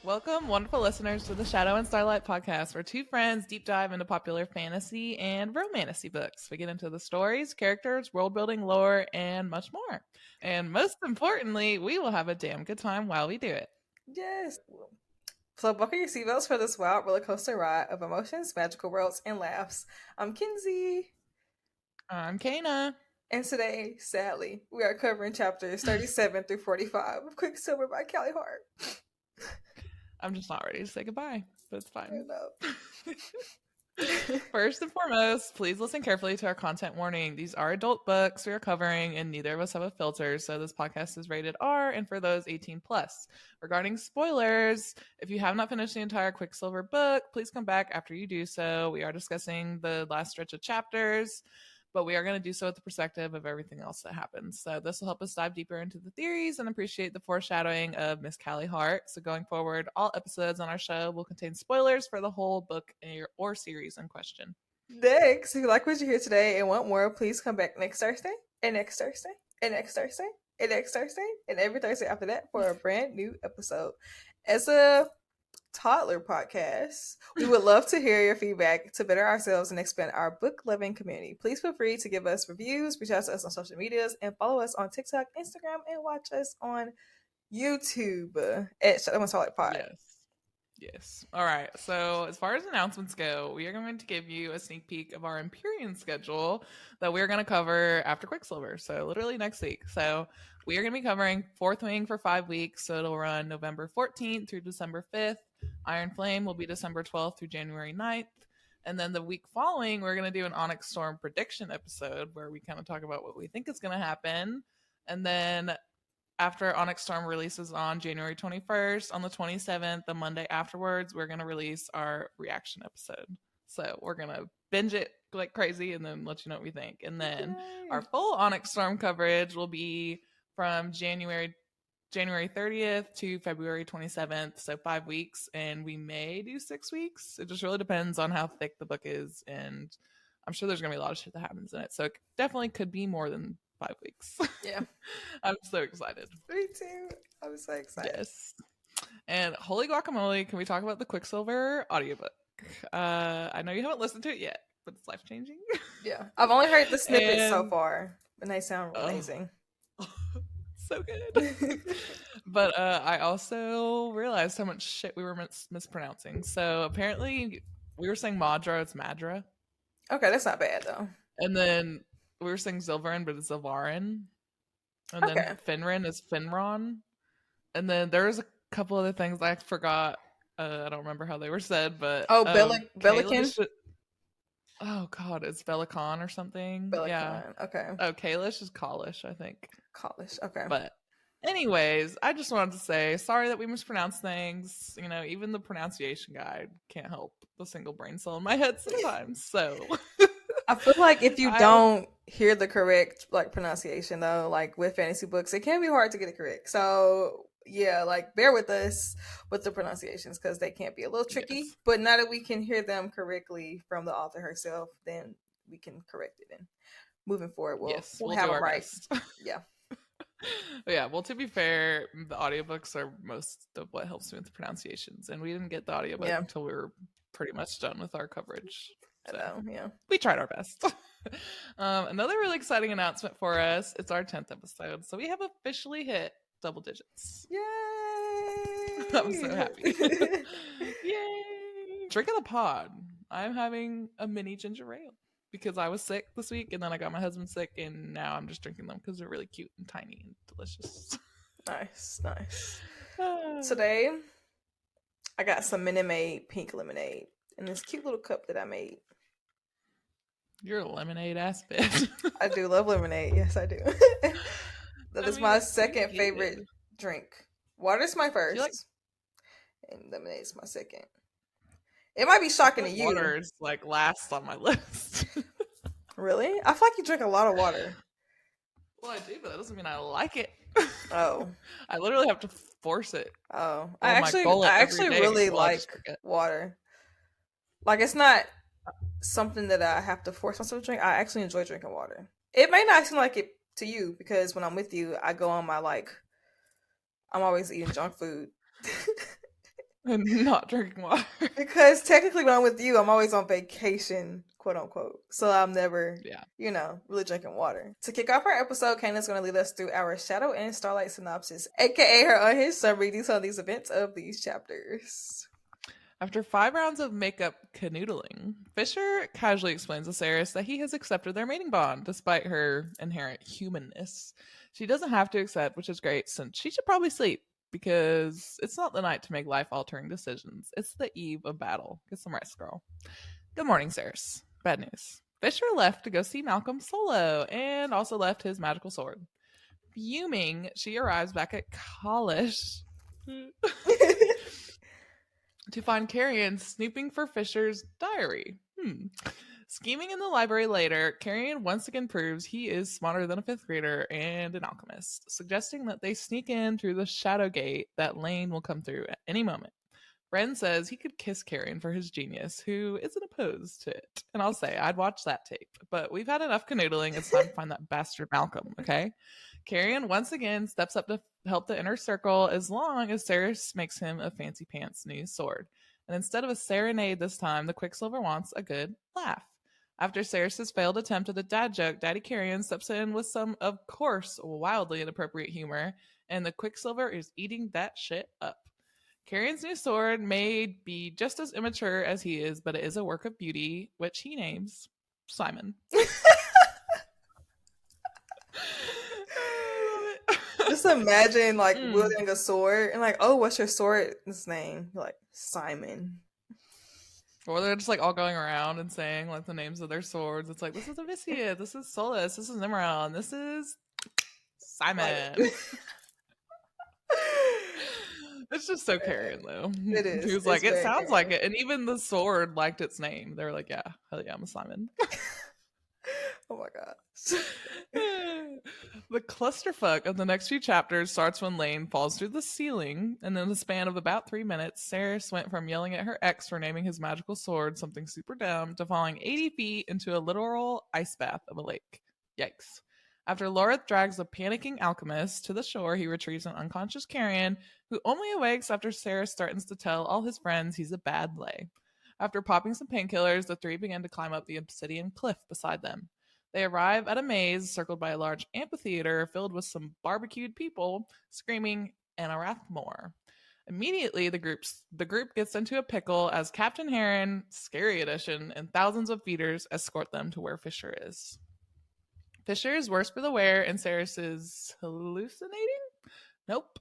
Welcome, wonderful listeners, to the Shadow and Starlight Podcast, where two friends deep dive into popular fantasy and romantasy books. We get into the stories, characters, world building, lore, and much more. And most importantly, we will have a damn good time while we do it. Yes. So buckle your seatbelts for this wild roller coaster ride of emotions, magical worlds, and laughs. I'm Kinsey. I'm Kana. And today, sadly, we are covering chapters 37 through 45 of Quicksilver by Callie Hart. I'm just not ready to say goodbye, but it's fine. I First and foremost, please listen carefully to our content warning. These are adult books we are covering, and neither of us have a filter, so this podcast is rated R and for those 18 plus. Regarding spoilers, if you have not finished the entire Quicksilver book, please come back after you do so. We are discussing the last stretch of chapters, but we are going to do so with the perspective of everything else that happens. So this will help us dive deeper into the theories and appreciate the foreshadowing of Miss Callie Hart. So going forward, all episodes on our show will contain spoilers for the whole book or series in question. Next, if you like what you hear today and want more, please come back next Thursday, and next Thursday, and next Thursday, and next Thursday, and every Thursday after that for a brand new episode. As a toddler podcast, we would love to hear your feedback to better ourselves and expand our book loving community. Please feel free to give us reviews, reach out to us on social medias, and follow us on TikTok, Instagram, and watch us on YouTube at Shadow and Starlight Pod. Yes. All right. So as far as announcements go, we are going to give you a sneak peek of our Empyrean schedule that we're going to cover after Quicksilver. So literally next week. So we are going to be covering Fourth Wing for 5 weeks. So it'll run November 14th through December 5th. Iron Flame will be December 12th through January 9th. And then the week following, we're going to do an Onyx Storm prediction episode where we kind of talk about what we think is going to happen. And then after Onyx Storm releases on January 21st, on the 27th, the Monday afterwards, we're going to release our reaction episode. So we're going to binge it like crazy and then let you know what we think. And then our full Onyx Storm coverage will be from January 30th to February 27th. So 5 weeks, and we may do 6 weeks. It just really depends on how thick the book is. And I'm sure there's going to be a lot of shit that happens in it. So it definitely could be more than 5 weeks. Yeah. I'm so excited. Me too. I'm so excited. Yes. And holy guacamole, can we talk about the Quicksilver audiobook? I know you haven't listened to it yet, but it's life-changing. Yeah. I've only heard the snippets so far, and they sound amazing. So good. But I also realized how much shit we were mispronouncing. So apparently we were saying Madra, it's Madra. Okay, that's not bad though. And then we were saying Zilverin, but it's Zilvarin. And then Finran is Finron. And then there's a couple other things I forgot. I don't remember how they were said, but Belican. Oh god, it's Belicon or something. Belicon. Yeah. Okay. Oh, Kalish is Kalish, I think. Kalish. Okay. But anyways, I just wanted to say sorry that we mispronounced things. You know, even the pronunciation guide can't help the single brain cell in my head sometimes. So I feel like if you don't hear the correct pronunciation though, like with fantasy books, it can be hard to get it correct. So yeah, bear with us with the pronunciations because they can be a little tricky. Yes. But now that we can hear them correctly from the author herself, then we can correct it. And moving forward, we'll have it right. Yeah. Yeah, well, to be fair, the audiobooks are most of what helps me with the pronunciations, and we didn't get the audiobook until we were pretty much done with our coverage. So we tried our best. Another really exciting announcement for us, it's our 10th episode, so we have officially hit double digits. Yay! I'm so happy. Yay! Drink of the pod. I'm having a mini ginger ale because I was sick this week, and then I got my husband sick, and now I'm just drinking them because they're really cute and tiny and delicious. Nice. Today, I got some Minute Maid pink lemonade in this cute little cup that I made. You're a lemonade ass bitch. I do love lemonade. Yes, I do. That is my second favorite drink. Water's my first, and lemonade's my second. It might be shocking to you. Water's last on my list. Really? I feel like you drink a lot of water. Well, I do, but that doesn't mean I like it. Oh. I literally have to force it. Oh. I actually really like water. It's not something that I have to force myself to drink. I actually enjoy drinking water. It may not seem like it to you because when I'm with you, I go on my I'm always eating junk food. and not drinking water. Because technically when I'm with you, I'm always on vacation, quote unquote. So I'm never, Yeah. really drinking water. To kick off our episode, Kayna's going to lead us through our Shadow and Starlight synopsis, aka her unhinged summary detailing these events of these chapters. After 5 rounds of makeup canoodling, Fisher casually explains to Ceres that he has accepted their mating bond, despite her inherent humanness. She doesn't have to accept, which is great, since she should probably sleep, because it's not the night to make life-altering decisions. It's the eve of battle. Get some rest, girl. Good morning, Ceres. Bad news. Fisher left to go see Malcolm solo, and also left his magical sword. Fuming, she arrives back at college to find Carrion snooping for Fisher's diary. Scheming in the library later, Carrion once again proves he is smarter than a 5th grader and an alchemist, suggesting that they sneak in through the shadow gate that Lane will come through at any moment. Ren says he could kiss Carrion for his genius, who isn't opposed to it. And I'll say, I'd watch that tape. But we've had enough canoodling. It's time to find that bastard Malcolm, okay? Carrion once again steps up to help the inner circle as long as Ceres makes him a fancy pants new sword. And instead of a serenade this time, the Quicksilver wants a good laugh. After Ceres' failed attempt at a dad joke, Daddy Carrion steps in with some, of course, wildly inappropriate humor, and the Quicksilver is eating that shit up. Carrion's new sword may be just as immature as he is, but it is a work of beauty, which he names Simon. Just imagine wielding a sword and oh, what's your sword's name? You're like, Simon. Or they're just all going around and saying the names of their swords. It's this is Amicia, this is Solus, this is Nimrod, and this is Simon. It's just so Carrion though. It is. He was like, it sounds like it. And even the sword liked its name. They were like, yeah, hell yeah, I'm a Simon. Oh my god. The clusterfuck of the next few chapters starts when Lane falls through the ceiling, and in the span of about 3 minutes, Ceres went from yelling at her ex for naming his magical sword something super dumb to falling 80 feet into a literal ice bath of a lake. Yikes. After Lorith drags the panicking alchemist to the shore, he retrieves an unconscious Carrion, who only awakes after Ceres threatens to tell all his friends he's a bad lay. After popping some painkillers, the three begin to climb up the obsidian cliff beside them. They arrive at a maze circled by a large amphitheater filled with some barbecued people screaming Anarath more. Immediately, the group gets into a pickle as Captain Heron, Scary Edition, and thousands of feeders escort them to where Fisher is. Fisher is worse for the wear, and Ceres is hallucinating? Nope.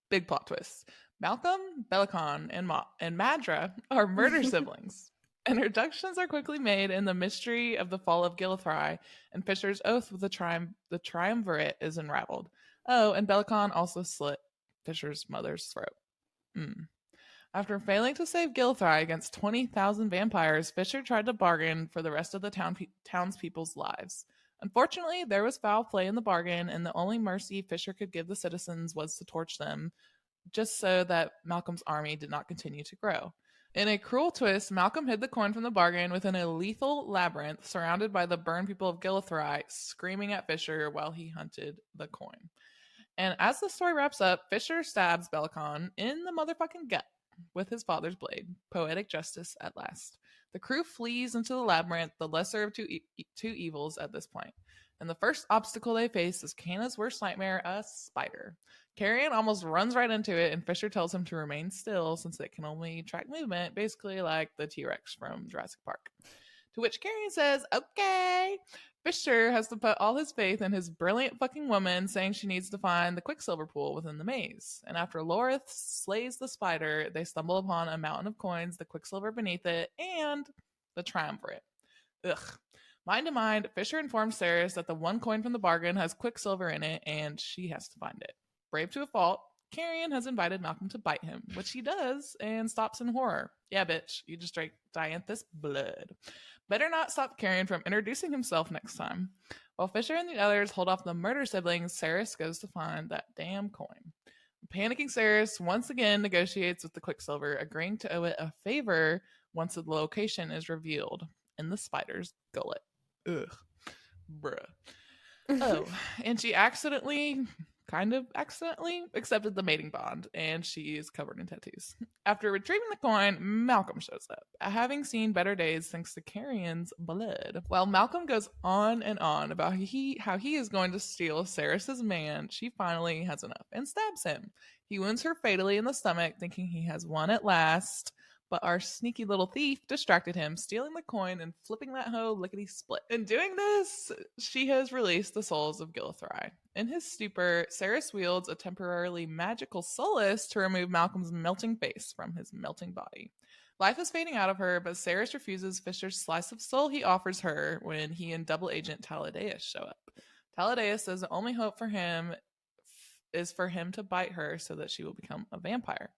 Big plot twist. Malcolm, Belicon, and Madra are murder siblings. Introductions are quickly made in the mystery of the fall of Gilthry, and Fisher's oath with the triumvirate is unraveled. Oh, and Belicon also slit Fisher's mother's throat. After failing to save Gilthry against 20,000 vampires, Fisher tried to bargain for the rest of the townspeople's lives. Unfortunately, there was foul play in the bargain, and the only mercy Fisher could give the citizens was to torch them, just so that Malcolm's army did not continue to grow. In a cruel twist, Malcolm hid the coin from the bargain within a lethal labyrinth surrounded by the burned people of Gilthry, screaming at Fisher while he hunted the coin. And as the story wraps up, Fisher stabs Belicon in the motherfucking gut with his father's blade. Poetic justice at last. The crew flees into the labyrinth, the lesser of two evils at this point. And the first obstacle they face is Kayna's worst nightmare, a spider. Carrion almost runs right into it, and Fisher tells him to remain still since it can only track movement, basically like the T-Rex from Jurassic Park. To which Carrion says, okay. Fisher has to put all his faith in his brilliant fucking woman, saying she needs to find the Quicksilver pool within the maze. And after Lorith slays the spider, they stumble upon a mountain of coins, the Quicksilver beneath it, and the triumvirate. Ugh. Mind to mind, Fisher informs Ceres that the one coin from the bargain has Quicksilver in it, and she has to find it. Brave to a fault, Carrion has invited Malcolm to bite him, which he does, and stops in horror. Yeah, bitch, you just drank Dianthus blood. Better not stop Carrion from introducing himself next time. While Fisher and the others hold off the murder siblings, Ceres goes to find that damn coin. Panicking Ceres once again negotiates with the Quicksilver, agreeing to owe it a favor once the location is revealed in the spider's gullet. Ugh. Bruh. Oh, and she accidentally kind of accidentally accepted the mating bond, and she is covered in tattoos. After retrieving the coin, Malcolm shows up, having seen better days thanks to Carrion's blood. While Malcolm goes on and on about how he is going to steal Saris's man, she finally has enough and stabs him. He wounds her fatally in the stomach, thinking he has won at last. But our sneaky little thief distracted him, stealing the coin and flipping that hoe lickety-split. In doing this, she has released the souls of Gilithry. In his stupor, Saris wields a temporarily magical solace to remove Malcolm's melting face from his melting body. Life is fading out of her, but Saris refuses Fisher's slice of soul he offers her when he and double agent Taladeus show up. Taladeus says the only hope for him is for him to bite her so that she will become a vampire.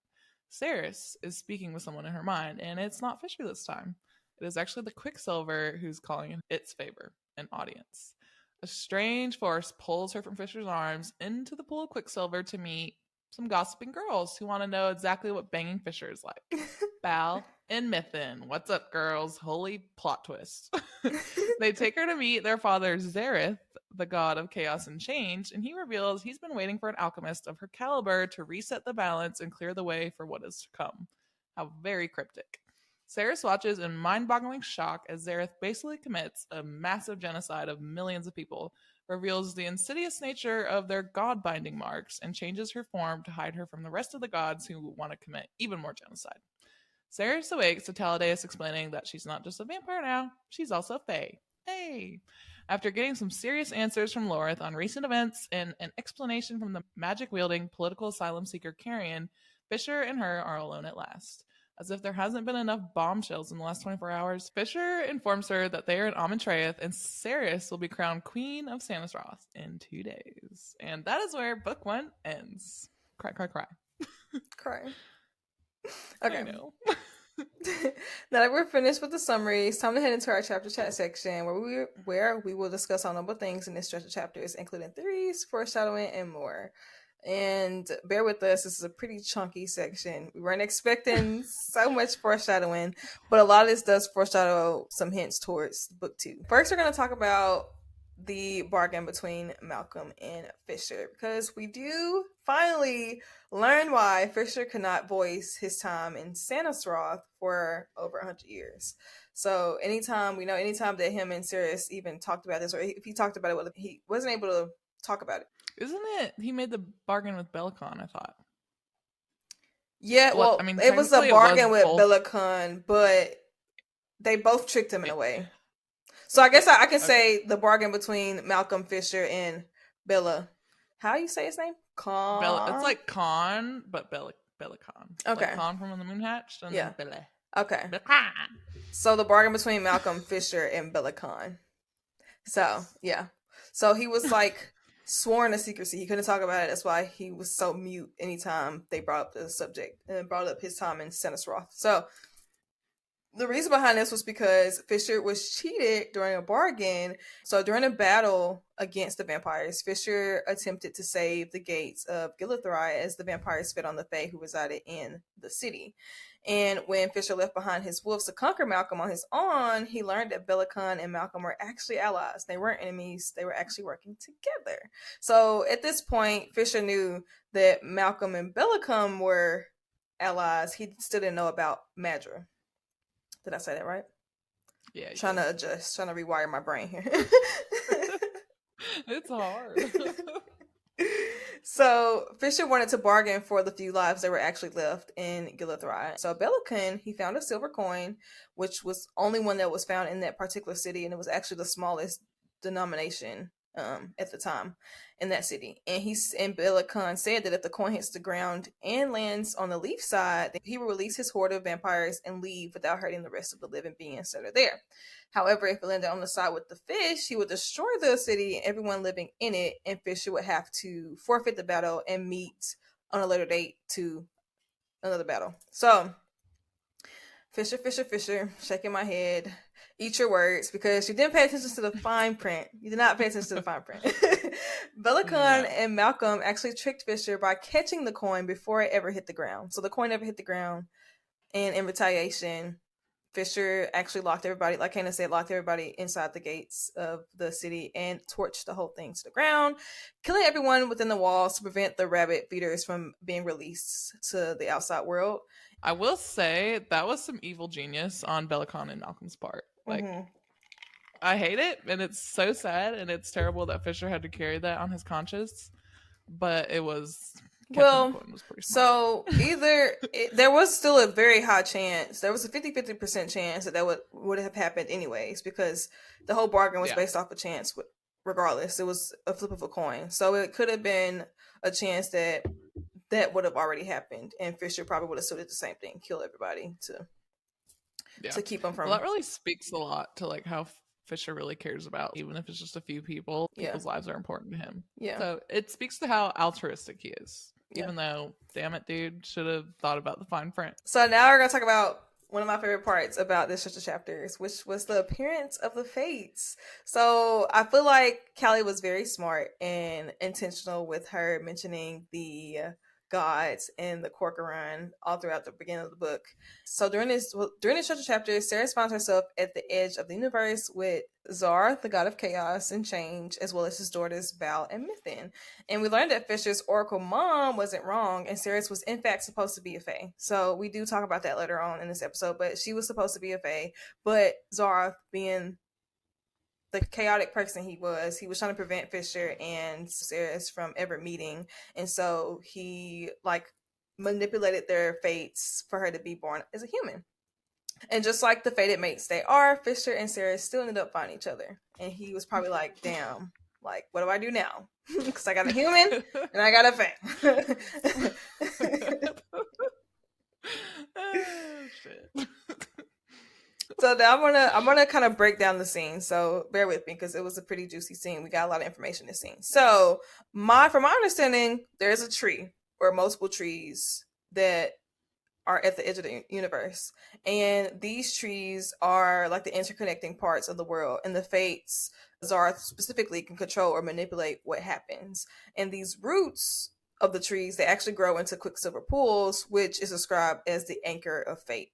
Saris is speaking with someone in her mind, and it's not Fisher this time. It is actually the Quicksilver who's calling in its favor, an audience. A strange force pulls her from Fisher's arms into the pool of Quicksilver to meet some gossiping girls who want to know exactly what banging Fisher is like. Bal and Mythin. What's up, girls? Holy plot twist. They take her to meet their father, Zareth, the god of chaos and change, and he reveals he's been waiting for an alchemist of her caliber to reset the balance and clear the way for what is to come. How very cryptic. Saris watches in mind-boggling shock as Zareth basically commits a massive genocide of millions of people, reveals the insidious nature of their god-binding marks, and changes her form to hide her from the rest of the gods who want to commit even more genocide. Saris awakes to Taladeus explaining that she's not just a vampire now, she's also Fae. Hey! After getting some serious answers from Lorith on recent events and an explanation from the magic-wielding political asylum seeker Carrion, Fisher and her are alone at last. As if there hasn't been enough bombshells in the last 24 hours, Fisher informs her that they are in Amentraeth and Saris will be crowned Queen of Sanisroth in 2 days. And that is where book 1 ends. Cry, cry, cry. Cry. Okay. I know. Now that we're finished with the summary, it's time to head into our chapter chat section where we will discuss all number things in this stretch of chapters, including theories, foreshadowing, and more. And bear with us, this is a pretty chunky section. We weren't expecting so much foreshadowing, but a lot of this does foreshadow some hints towards book 2. First, we're going to talk about the bargain between Malcolm and Fisher, because we do finally learn why Fisher could not voice his time in Sanisroth for over 100 years. So anytime that him and Saris even talked about this, or if he talked about it, he wasn't able to talk about it. Isn't it? He made the bargain with Bellicon, I thought. Yeah, well, I mean, it was a bargain with Bellicon, but they both tricked him in a way. So I guess I can say the bargain between Malcolm, Fisher, and Bella. How do you say his name? Con. It's like Con, but Bellicon. Okay. Like Con from the Moon Hatched, and then Bella. Okay. Bellicon. So the bargain between Malcolm, Fisher, and Bellicon. So, yeah. So he was like sworn to secrecy. He couldn't talk about it. That's why he was so mute anytime they brought up the subject and brought up his time in Sanisroth. So the reason behind this was because Fisher was cheated during a bargain. So during a battle against the vampires, Fisher attempted to save the gates of Gilithry as the vampires fed on the Fae who resided in the city. And when Fisher left behind his wolves to conquer Malcolm on his own, he learned that Bellicon and Malcolm were actually allies. They weren't enemies. They were actually working together. So at this point, Fisher knew that Malcolm and Bellicon were allies. He still didn't know about Madra. Did I say that right? Yeah. Trying to rewire my brain here. It's hard. So Fisher wanted to bargain for the few lives that were actually left in Gilithry. So Bellicon, he found a silver coin, which was only one that was found in that particular city, and it was actually the smallest denomination at the time in that city. And Bellicon said that if the coin hits the ground and lands on the leaf side, then he will release his horde of vampires and leave without hurting the rest of the living beings that are there. However, if it landed on the side with the fish, he would destroy the city and everyone living in it, and Fisher would have to forfeit the battle and meet on a later date to another battle. So Fisher, shaking my head. Eat your words, because you didn't pay attention to the fine print. You did not pay attention to the fine print. Bellicon and Malcolm actually tricked Fisher by catching the coin before it ever hit the ground. So the coin never hit the ground, and in retaliation, Fisher actually locked everybody, like Kana said, locked everybody inside the gates of the city and torched the whole thing to the ground, killing everyone within the walls to prevent the rabbit feeders from being released to the outside world. I will say that was some evil genius on Bellicon and Malcolm's part. Like, I hate it, and it's so sad, and it's terrible that Fisher had to carry that on his conscience. But it was well. Was pretty smart. So either there was still a very high chance. There was a 50% chance that would have happened anyways, because the whole bargain was based off a chance. Regardless, it was a flip of a coin. So it could have been a chance that would have already happened, and Fisher probably would have still did the same thing, kill everybody to keep them from. Well, that really speaks a lot to like how Fisher really cares about, even if it's just a few people, people's lives are important to him. Yeah. So it speaks to how altruistic he is. Even though, damn it, dude, should have thought about the fine print. So now we're going to talk about one of my favorite parts about this chapter chapters, which was the appearance of the Fates. So I feel like Callie was very smart and intentional with her mentioning the gods and the Corcoran all throughout the beginning of the book. So during this chapter, Sarah finds herself at the edge of the universe with Zar, the god of chaos and change, as well as his daughters Val and Mythin. And we learned that Fisher's oracle mom wasn't wrong, and Sarah was in fact supposed to be a Fae. So we do talk about that later on in this episode, but she was supposed to be a Fae. But Zar, being the chaotic person he was trying to prevent Fisher and Sarah from ever meeting, and so he like manipulated their fates for her to be born as a human. And just like the fated mates they are, Fisher and Sarah still ended up finding each other, and he was probably like, damn, like, what do I do now? Because I got a human and I got a Fae. Oh, shit. So now I'm gonna kind of break down the scene. So bear with me, because it was a pretty juicy scene. We got a lot of information in this scene. So from my understanding, there's a tree or multiple trees that are at the edge of the universe, and these trees are like the interconnecting parts of the world. And the fates, Zarth specifically, can control or manipulate what happens. And these roots of the trees, they actually grow into Quicksilver pools, which is described as the anchor of fate.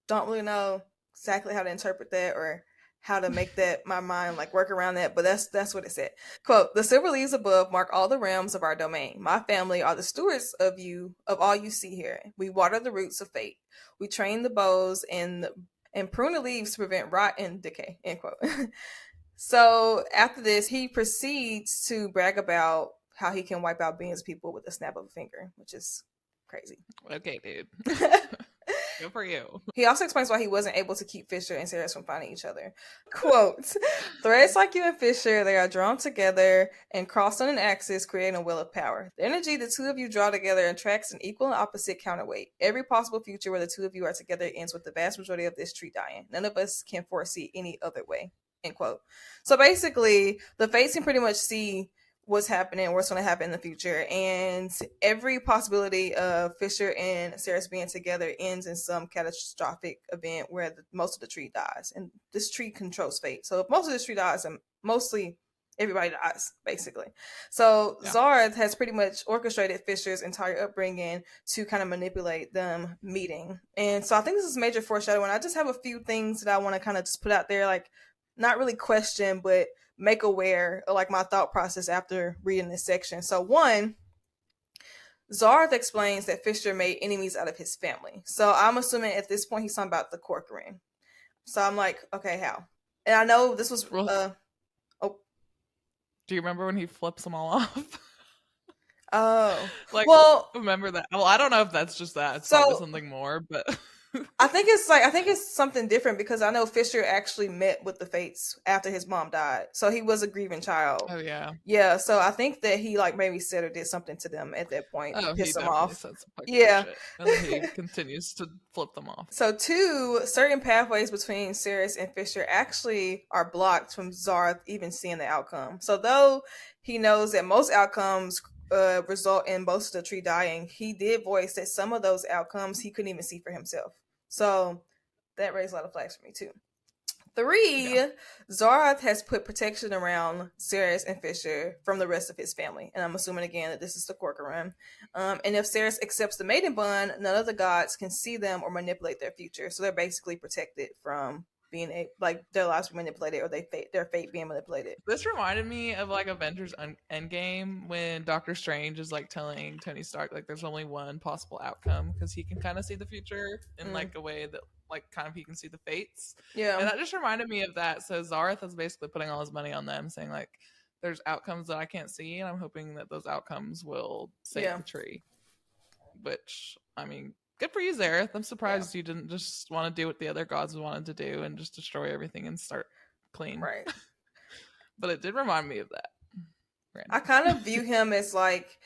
Don't really know exactly how to interpret that or how to make that my mind like work around that, but that's what it said. Quote, the silver leaves above mark all the realms of our domain. My family are the stewards of all you see here. We water the roots of fate. We train the boughs and prune the leaves to prevent rot and decay. End quote. So after this, he proceeds to brag about how he can wipe out billions of people with a snap of a finger, which is crazy. Okay, dude. Good for you. He also explains why he wasn't able to keep Fisher and Sarah from finding each other. Quote, threads like you and Fisher, they are drawn together and crossed on an axis, creating a wheel of power. The energy the two of you draw together attracts an equal and opposite counterweight. Every possible future where the two of you are together ends with the vast majority of this tree dying. None of us can foresee any other way. End quote. So basically, the Fates can pretty much see what's happening, what's going to happen in the future, and every possibility of Fisher and Sarah's being together ends in some catastrophic event where most of the tree dies, and this tree controls fate. So if most of this tree dies, and mostly everybody dies, basically. So Zard has pretty much orchestrated Fisher's entire upbringing to kind of manipulate them meeting, and so I think this is major foreshadowing. I just have a few things that I want to kind of just put out there, like not really question, but make aware of like my thought process after reading this section. So one, Zarth explains that Fisher made enemies out of his family. So I'm assuming at this point he's talking about the Corcoran. So I'm like, okay, how? And I know this was Do you remember when he flips them all off? Oh. Like, well, remember that? Well, I don't know if that's just that. It's probably something more, but I think it's something different, because I know Fisher actually met with the Fates after his mom died. So he was a grieving child. Oh yeah. Yeah, so I think that he like maybe said or did something to them at that point to piss them off. Said some shit, and then he continues to flip them off. So two, certain pathways between Ceres and Fisher actually are blocked from Zarth even seeing the outcome. So though he knows that most outcomes result in most of the tree dying, he did voice that some of those outcomes he couldn't even see for himself. So that raised a lot of flags for me too. 3, Zarath has put protection around Ceres and Fisher from the rest of his family. And I'm assuming again that this is the Corcoran. And if Ceres accepts the maiden bond, none of the gods can see them or manipulate their future. So they're basically protected from being their lives being manipulated or their fate being manipulated. This reminded me of like Avengers Endgame when Doctor Strange is like telling Tony Stark like there's only one possible outcome because he can kind of see the future in like a way that like kind of he can see the fates. Yeah. And that just reminded me of that. So Zareth is basically putting all his money on them, saying like there's outcomes that I can't see, and I'm hoping that those outcomes will save the tree. Which, I mean, good for you, Zareth. I'm surprised you didn't just want to do what the other gods wanted to do and just destroy everything and start clean. Right. But it did remind me of that. I kind of view him as like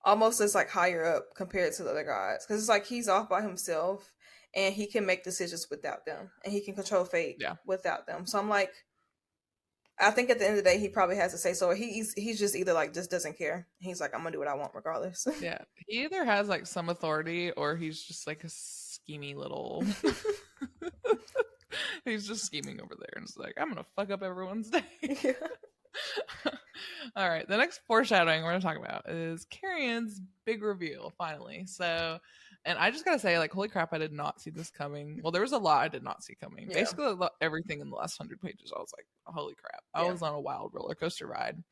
almost as like higher up compared to the other gods, because it's like he's off by himself and he can make decisions without them and he can control fate without them. So I'm like, I think at the end of the day he probably has to say so. He's just either like just doesn't care. He's like, I'm gonna do what I want regardless. Yeah, he either has like some authority or he's just like a schemy little he's just scheming over there and it's like, I'm gonna fuck up everyone's day. All right, the next foreshadowing we're gonna talk about is Carrion's big reveal finally. So, and I just gotta say, like, holy crap, I did not see this coming. Well, there was a lot I did not see coming. Basically everything in the last 100 pages I was like, holy crap, I was on a wild roller coaster ride.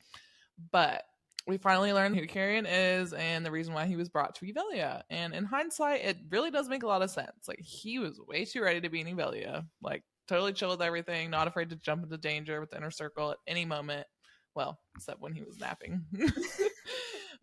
But we finally learned who Carrion is and the reason why he was brought to Evelia. And in hindsight, it really does make a lot of sense. Like, he was way too ready to be in Evelia, like totally chill with everything, not afraid to jump into danger with the inner circle at any moment. Well, except when he was napping.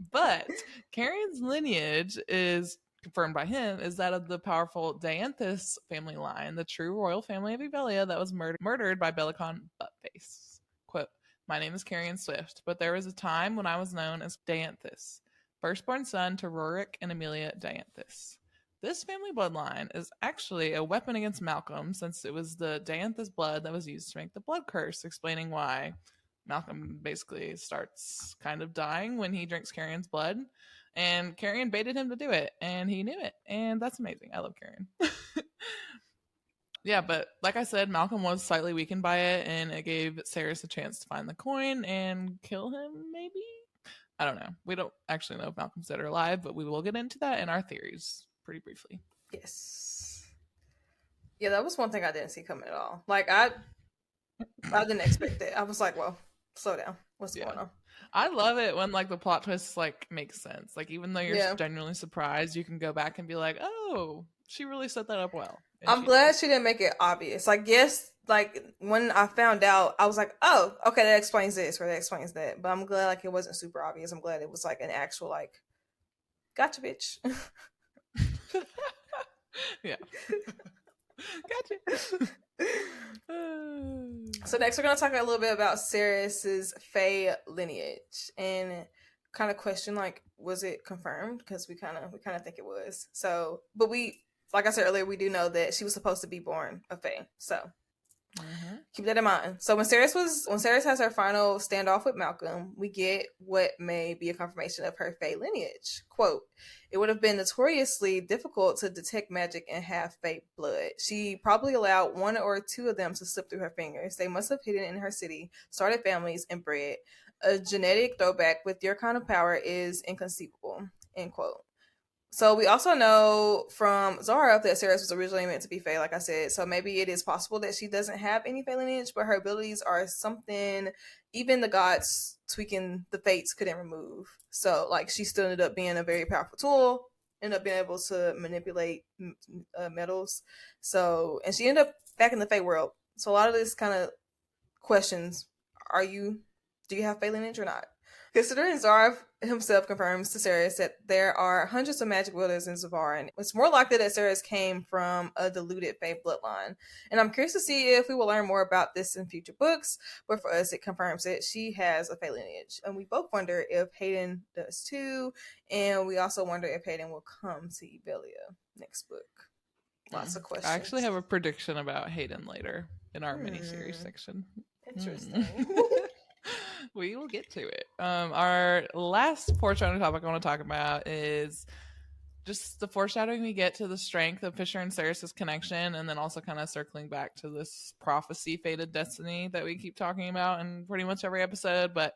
But Carrion's lineage is confirmed by him is that of the powerful Dianthus family line, the true royal family of Evelia that was murdered by Belicon Buttface. Quote, my name is Carrion Swift, but there was a time when I was known as Dianthus, firstborn son to Rorik and Amelia Dianthus. This family bloodline is actually a weapon against Malcolm, since it was the Dianthus blood that was used to make the blood curse, explaining why Malcolm basically starts kind of dying when he drinks Carrion's blood. And Carrion baited him to do it, and he knew it. And that's amazing. I love Carrion. Yeah, but like I said, Malcolm was slightly weakened by it, and it gave Ceres a chance to find the coin and kill him, maybe? I don't know. We don't actually know if Malcolm's dead or alive, but we will get into that in our theories pretty briefly. Yes. Yeah, that was one thing I didn't see coming at all. Like, I didn't expect it. I was like, well, slow down. What's going on? I love it when like the plot twists like make sense. Like, even though you're genuinely surprised, you can go back and be like, oh, she really set that up well. And I'm glad she didn't make it obvious. Like, yes, like when I found out, I was like, oh, okay, that explains this or that explains that. But I'm glad like it wasn't super obvious. I'm glad it was like an actual like, gotcha, bitch. Yeah. Gotcha. So next we're going to talk a little bit about Ceres's Fae lineage and kind of question like, was it confirmed? Because we kind of think it was. So, but we, like I said earlier, we do know that she was supposed to be born a Fae. So keep that in mind. So when Ceres has her final standoff with Malcolm, we get what may be a confirmation of her Fae lineage. Quote, it would have been notoriously difficult to detect magic and have Fae blood. She probably allowed one or two of them to slip through her fingers. They must have hidden in her city, started families, and bred. A genetic throwback with your kind of power is inconceivable. End quote. So we also know from Zara that Ceres was originally meant to be Fae, like I said. So maybe it is possible that she doesn't have any Fae lineage, but her abilities are something even the gods tweaking the fates couldn't remove. So like she still ended up being a very powerful tool, ended up being able to manipulate metals. So, and she ended up back in the Fae world. So a lot of this kind of questions, do you have Fae lineage or not? Considering Zara himself confirms to Ceres that there are hundreds of magic wielders in Zavarin, it's more likely that Ceres came from a diluted Fae bloodline. And I'm curious to see if we will learn more about this in future books, but for us, it confirms that she has a Fae lineage. And we both wonder if Hayden does too, and we also wonder if Hayden will come to Evelia next book. Lots of questions. I actually have a prediction about Hayden later in our miniseries section. Interesting. We will get to it. Our last foreshadowing topic I want to talk about is just the foreshadowing we get to the strength of Fisher and Ceres' connection, and then also kind of circling back to this prophecy, fated destiny that we keep talking about in pretty much every episode. But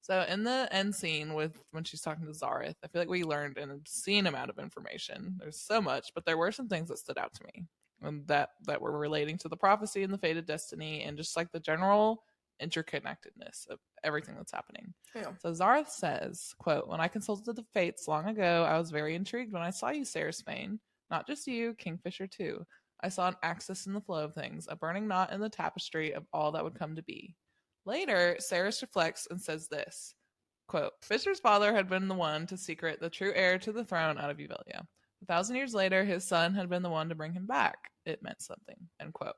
so in the end scene with when she's talking to Zareth, I feel like we learned an obscene amount of information. There's so much, but there were some things that stood out to me, and that were relating to the prophecy and the fated destiny, and just like the general interconnectedness of everything that's happening. Yeah. So Zareth says, quote, "When I consulted the fates long ago, I was very intrigued when I saw you, Ceres Fane. Not just you, Kingfisher too. I saw an axis in the flow of things, a burning knot in the tapestry of all that would come to be." Later, Ceres reflects and says this, quote, "Fisher's father had been the one to secret the true heir to the throne out of Euvelia. 1,000 years later, his son had been the one to bring him back. It meant something," end quote.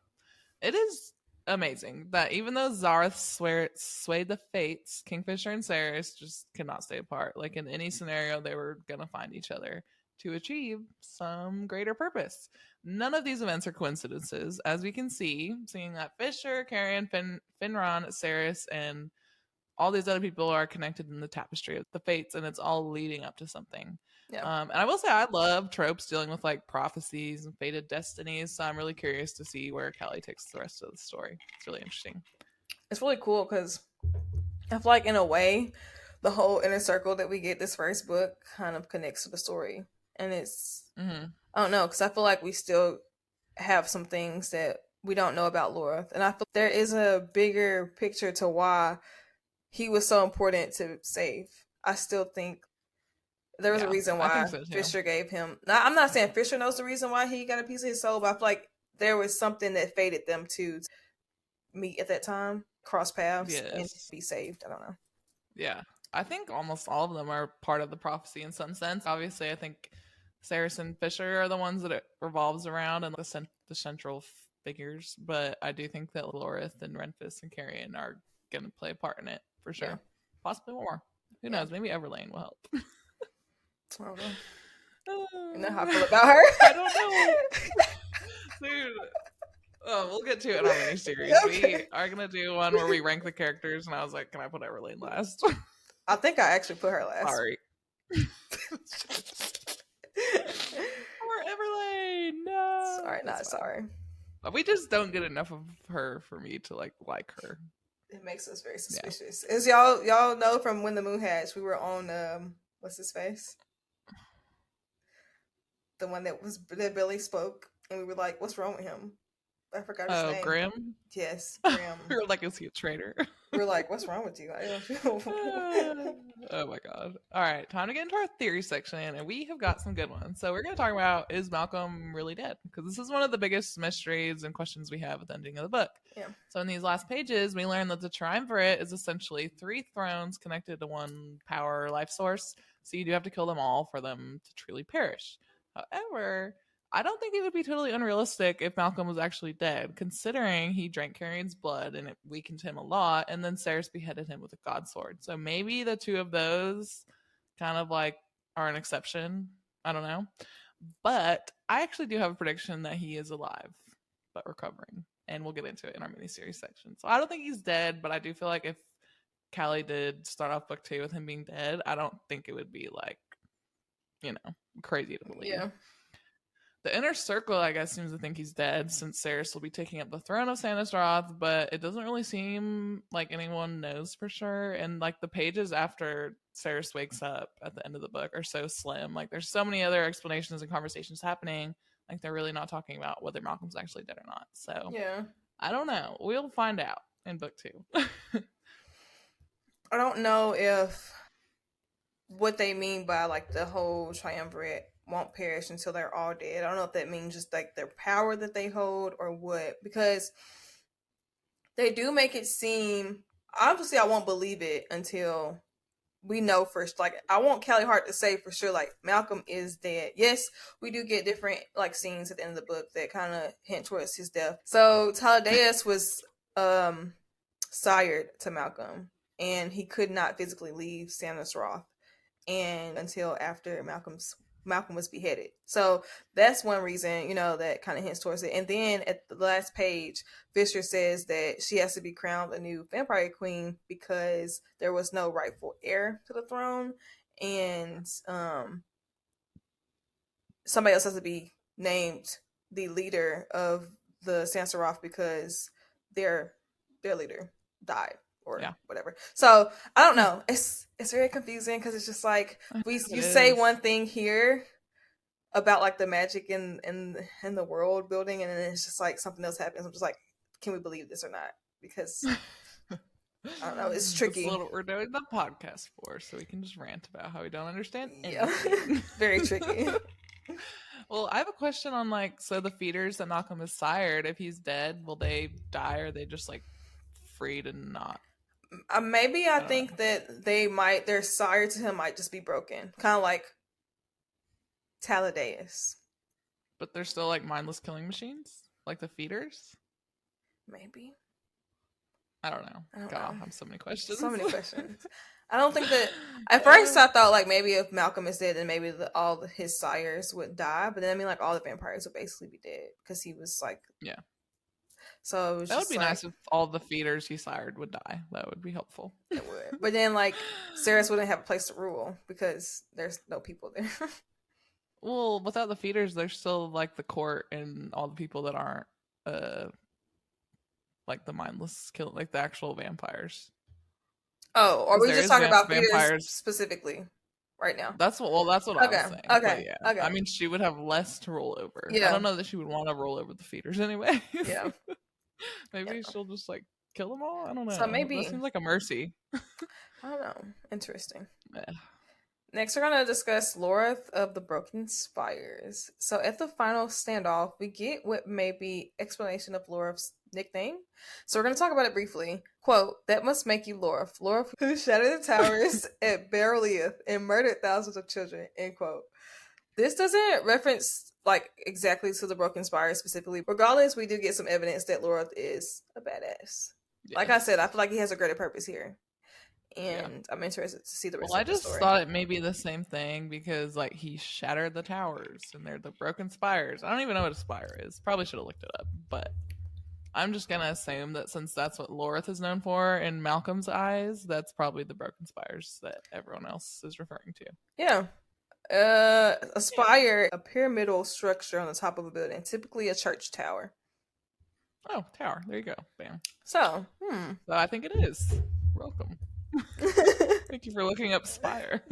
It is amazing that even though Zareth swayed the fates, Kingfisher and Ceres just cannot stay apart. Like in any scenario, they were gonna find each other to achieve some greater purpose. None of these events are coincidences, as we can see, seeing that Fisher, Carrion, Finron, Ceres, and all these other people are connected in the tapestry of the fates, and it's all leading up to something. Yeah. And I will say I love tropes dealing with like prophecies and fated destinies, so I'm really curious to see where Callie takes the rest of the story. It's really interesting. It's really cool because I feel like in a way, the whole inner circle that we get this first book kind of connects to the story, and it's I don't know, because I feel like we still have some things that we don't know about Laura, and I feel there is a bigger picture to why he was so important to save. I still think there was a reason I why think so too. Fisher gave him. Now, I'm not saying Fisher knows the reason why he got a piece of his soul, but I feel like there was something that fated them to meet at that time, cross paths, and be saved. I don't know. Yeah, I think almost all of them are part of the prophecy in some sense. Obviously, I think Ceres and Fisher are the ones that it revolves around and the central figures, but I do think that Lorith and Renfis and Carrion are going to play a part in it for sure. Yeah. Possibly more. Who knows? Maybe Everlane will help. I don't know. You know how I feel about her? I don't know. Dude. Oh, we'll get to it in our mini-series. Okay. We are going to do one where we rank the characters, and I was like, can I put Everlane last? I think I actually put her last. Sorry. Poor Everlane! No! Sorry, not sorry. We just don't get enough of her for me to like her. It makes us very suspicious. Yeah. As y'all know from When the Moon Hatched, we were on what's his face? The one that Billy spoke, and we were like, "What's wrong with him?" I forgot his name. Grimm? Yes, Grimm. We were like, is he a traitor? We were like, what's wrong with you? I don't know. Oh my god. All right, time to get into our theory section, and we have got some good ones. So we're going to talk about, is Malcolm really dead? Because this is one of the biggest mysteries and questions we have at the ending of the book. Yeah. So in these last pages, we learn that the triumvirate is essentially 3 thrones connected to one power or life source, so you do have to kill them all for them to truly perish. However, I don't think it would be totally unrealistic if Malcolm was actually dead, considering he drank Carrion's blood and it weakened him a lot, and then Ceres beheaded him with a god sword. So maybe the two of those kind of like are an exception. I don't know. But I actually do have a prediction that he is alive, but recovering. And we'll get into it in our miniseries section. So I don't think he's dead, but I do feel like if Callie did start off book 2 with him being dead, I don't think it would be like, crazy to believe. Yeah. The inner circle, I guess, seems to think he's dead, since Ceres will be taking up the throne of Sanisroth, but it doesn't really seem like anyone knows for sure. And like the pages after Ceres wakes up at the end of the book are so slim. Like there's so many other explanations and conversations happening. Like they're really not talking about whether Malcolm's actually dead or not. So yeah, I don't know. We'll find out in book 2. I don't know if what they mean by like the whole triumvirate won't perish until they're all dead. I don't know if that means just like their power that they hold or what, because they do make it seem, obviously I won't believe it until we know first. Like I want Callie Hart to say for sure like Malcolm is dead. Yes, we do get different like scenes at the end of the book that kind of hint towards his death. So Taladeus was sired to Malcolm, and he could not physically leave Sanisroth and until after Malcolm was beheaded. So that's one reason, that kind of hints towards it. And then at the last page, Fisher says that she has to be crowned a new vampire queen because there was no rightful heir to the throne. And somebody else has to be named the leader of the Sansaroth because their leader died or whatever. So I don't know. It's very confusing because it's just like you say one thing here about like the magic in the world building, and then it's just like something else happens. I'm just like, can we believe this or not? Because I don't know, it's tricky. That's what we're doing the podcast for, so we can just rant about how we don't understand anything. Yeah. Very tricky. Well, I have a question on like, so the feeders that Malcolm has sired, if he's dead, will they die, or are they just like free to not? Maybe I think that their sire to him might just be broken, kind of like Taladeus. But they're still like mindless killing machines, like the feeders. Maybe. I don't know. I have so many questions. So many questions. I don't think that. At first, I thought like maybe if Malcolm is dead, then maybe all his sires would die. But then I mean, like all the vampires would basically be dead because he was like, yeah. So it was that would be nice if all the feeders he sired would die. That would be helpful. It would. But then like Cerys wouldn't have a place to rule because there's no people there. Well, without the feeders, there's still like the court and all the people that aren't like the mindless kill, like the actual vampires. Oh, or we just talking about vampires specifically right now? That's what I was saying. Okay. Yeah. Okay. I mean, she would have less to roll over. Yeah. I don't know that she would want to roll over the feeders anyway. Yeah. Maybe she'll just like kill them all. I don't know. So maybe that seems like a mercy. I don't know. Interesting. Yeah. Next, we're going to discuss Loreth of the Broken Spires. So at the final standoff, we get what may be explanation of Loreth's nickname. So we're going to talk about it briefly. Quote, "That must make you Loreth. Loreth who shattered the towers at Barrelieth and murdered thousands of children." End quote. This doesn't reference like exactly to the Broken Spires specifically. Regardless, we do get some evidence that Loreth is a badass. Yes. Like I said, I feel like he has a greater purpose here. And I'm interested to see the rest of the story. I just thought it may be the same thing because like he shattered the towers and they're the broken spires. I don't even know what a spire is. Probably should have looked it up, but I'm just gonna assume that since that's what Loreth is known for in Malcolm's eyes, that's probably the broken spires that everyone else is referring to. Yeah. A spire, a pyramidal structure on the top of a building, typically a church tower. Oh, tower. There you go. Bam. So I think it is. Welcome. Thank you for looking up spire.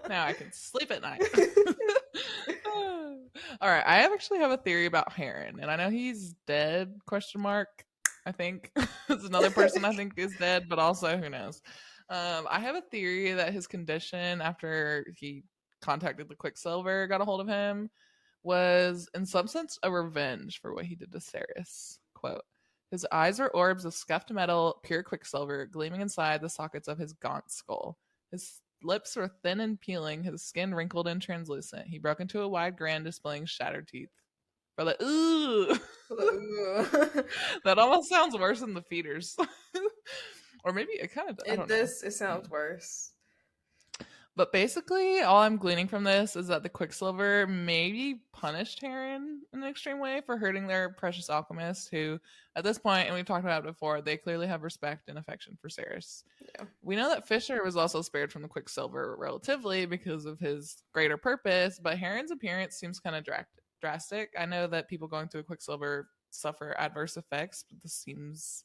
Now I can sleep at night. All right, I actually have a theory about Heron, and I know he's dead, question mark. I think it's another person I think is dead, but also who knows. I have a theory that his condition after he contacted the Quicksilver, got a hold of him, was in some sense a revenge for what he did to Cerys. Quote, "His eyes were orbs of scuffed metal, pure quicksilver, gleaming inside the sockets of his gaunt skull. His lips were thin and peeling, his skin wrinkled and translucent. He broke into a wide grin, displaying shattered teeth." For the ooh. That almost sounds worse than the feeders. Or maybe it kind of does. It sounds worse. But basically, all I'm gleaning from this is that the Quicksilver maybe punished Heron in an extreme way for hurting their precious alchemist, who, at this point, and we've talked about it before, they clearly have respect and affection for Cerys. Yeah. We know that Fisher was also spared from the Quicksilver relatively because of his greater purpose, but Heron's appearance seems kind of drastic. I know that people going through a Quicksilver suffer adverse effects, but this seems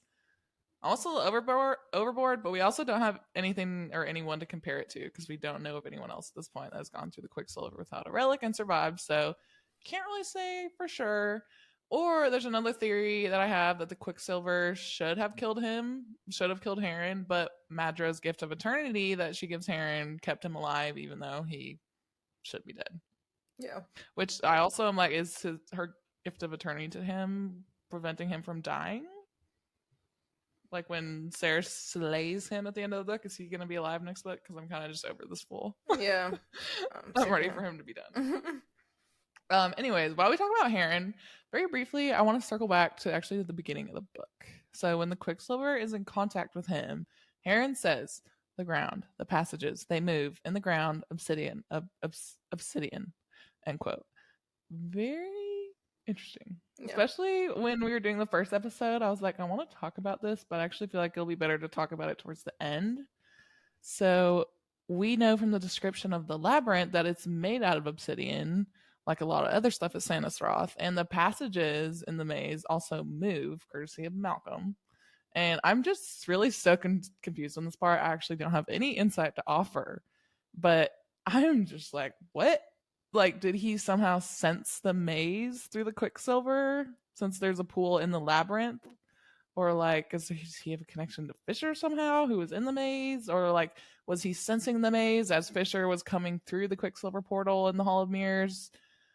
almost a little overboard, but we also don't have anything or anyone to compare it to because we don't know of anyone else at this point that has gone through the Quicksilver without a relic and survived, so can't really say for sure. Or there's another theory that I have that the Quicksilver should have killed Heron, but Madra's gift of eternity that she gives Heron kept him alive even though he should be dead. Yeah. Which I also am like, is her gift of eternity to him preventing him from dying? Like when Sarah slays him at the end of the book, is he going to be alive next book? Because I'm kind of just over this fool. Yeah. I'm ready for him to be done. Anyways, while we talk about Heron, very briefly, I want to circle back to actually the beginning of the book. So when the Quicksilver is in contact with him, Heron says, "The ground, the passages, they move in the ground, obsidian, obsidian," end quote. Very interesting. Yeah. Especially when we were doing the first episode, I was like, I want to talk about this, but I actually feel like it'll be better to talk about it towards the end. So we know from the description of the labyrinth that it's made out of obsidian, like a lot of other stuff at Sannisroth. And the passages in the maze also move, courtesy of Malcolm. And I'm just really so confused on this part. I actually don't have any insight to offer. But I'm just like, what? Like, did he somehow sense the maze through the Quicksilver since there's a pool in the labyrinth? Or like, does he have a connection to Fisher somehow, who was in the maze? Or like, was he sensing the maze as Fisher was coming through the Quicksilver portal in the Hall of Mirrors?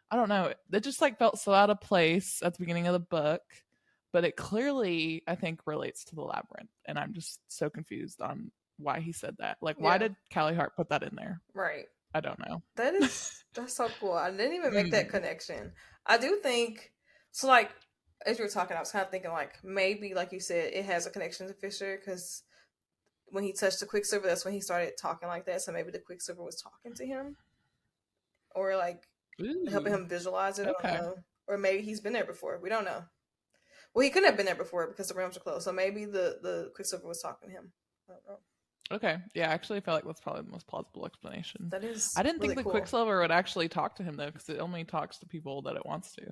I don't know. It just like felt so out of place at the beginning of the book, but it clearly, I think, relates to the labyrinth. And I'm just so confused on why he said that. Like, why did Callie Hart put that in there? Right. I don't know. That's so cool. I didn't even make that connection. I do think so. Like, as you were talking, I was kind of thinking like maybe, like you said, it has a connection to Fisher because when he touched the Quicksilver, that's when he started talking like that. So maybe the Quicksilver was talking to him, or like helping him visualize it. I don't know. Or maybe he's been there before. We don't know. Well, he couldn't have been there before because the realms are closed. So maybe the Quicksilver was talking to him. I don't know. Okay. Yeah, actually, I feel like that's probably the most plausible explanation. That is. I didn't really think the cool. Quicksilver would actually talk to him though, because it only talks to people that it wants to.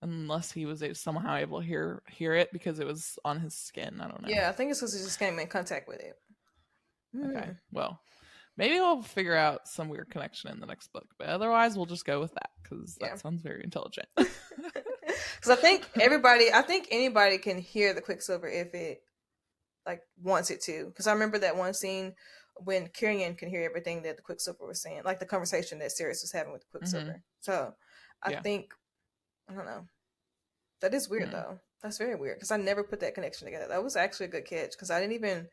Unless he was somehow able to hear it because it was on his skin. I don't know. Yeah, I think it's because he just came in contact with it. Okay. Well, maybe we'll figure out some weird connection in the next book, but otherwise we'll just go with that because that sounds very intelligent. Because I think anybody can hear the Quicksilver if it like wants it to. Because I remember that one scene when Kyrian can hear everything that the Quicksilver was saying, like the conversation that Sirius was having with the Quicksilver. Mm-hmm. So I think, I don't know. That is weird though. That's very weird because I never put that connection together. That was actually a good catch because I didn't even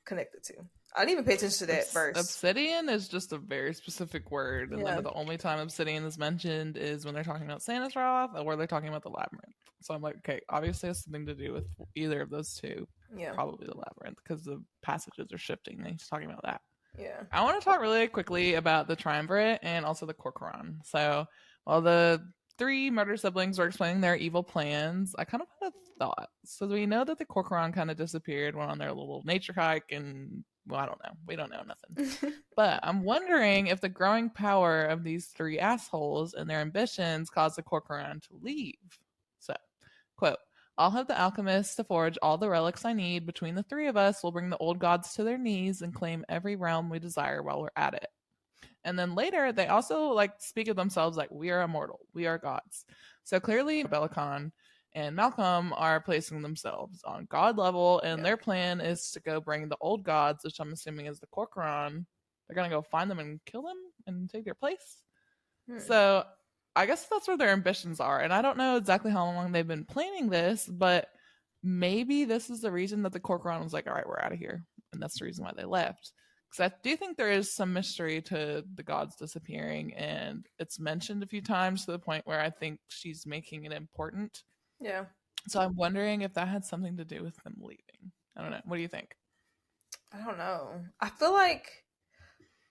connect the two. I didn't even pay attention to that first. Obsidian is just a very specific word, and then the only time obsidian is mentioned is when they're talking about Sannisroth or where they're talking about the labyrinth. So I'm like, okay, obviously it has something to do with either of those two. Yeah, probably the labyrinth because the passages are shifting. And he's talking about that. Yeah, I want to talk really quickly about the triumvirate and also the Corcoran. So while the three murder siblings were explaining their evil plans, I kind of had a thought. So we know that the Corcoran kind of disappeared, went on their little nature hike, and well, I don't know. We don't know nothing. But I'm wondering if the growing power of these three assholes and their ambitions caused the Corcoran to leave. So, quote, I'll have the alchemists to forge all the relics I need. Between the three of us, we'll bring the old gods to their knees and claim every realm we desire while we're at it. And then later, they also like speak of themselves like, we are immortal. We are gods. So clearly, Bellicon and Malcolm are placing themselves on god level, and their plan is to go bring the old gods, which I'm assuming is the Corcoran. They're going to go find them and kill them and take their place. So I guess that's where their ambitions are. And I don't know exactly how long they've been planning this, but maybe this is the reason that the Corcoran was like, all right, we're out of here. And that's the reason why they left. Because I do think there is some mystery to the gods disappearing, and it's mentioned a few times to the point where I think she's making it important. Yeah. So I'm wondering if that had something to do with them leaving. I don't know. What do you think? I don't know. I feel like,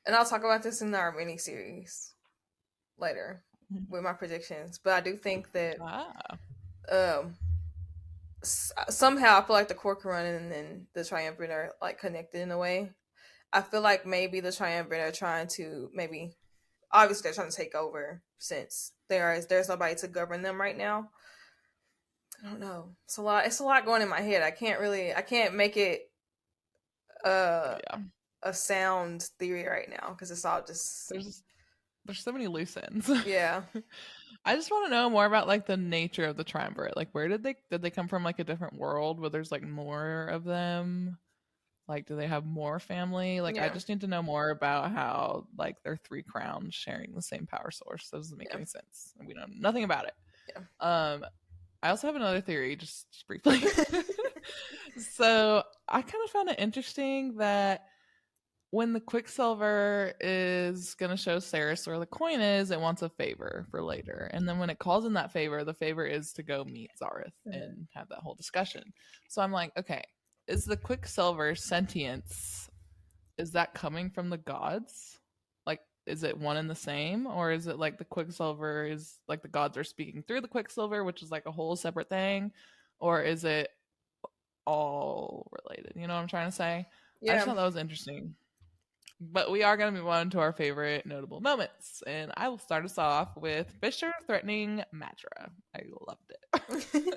and I'll talk about this in our mini series later with my predictions, but I do think that somehow I feel like the Corcoran and then the Triumvirate are like connected in a way. I feel like maybe the Triumvirate are trying to obviously they're trying to take over since there's nobody to govern them right now. I don't know. It's a lot going in my head. I can't make it a sound theory right now because it's all just there's so many loose ends. Yeah. I just want to know more about like the nature of the Triumvirate. Like where did they come from, like a different world where there's like more of them? Like, do they have more family? Like, I just need to know more about how, like, they're three crowns sharing the same power source. That doesn't make any sense. We know nothing about it. Yeah. I also have another theory, just briefly. So, I kind of found it interesting that when the Quicksilver is going to show Ceres where the coin is, it wants a favor for later. And then when it calls in that favor, the favor is to go meet Zareth and have that whole discussion. So, I'm like, okay. Is the Quicksilver sentience, is that coming from the gods? Like, is it one and the same? Or is it like the Quicksilver is like the gods are speaking through the Quicksilver, which is like a whole separate thing? Or is it all related? You know what I'm trying to say? Yeah. I just thought that was interesting. But we are going to move on to our favorite notable moments. And I will start us off with Fisher threatening Madra. I loved it.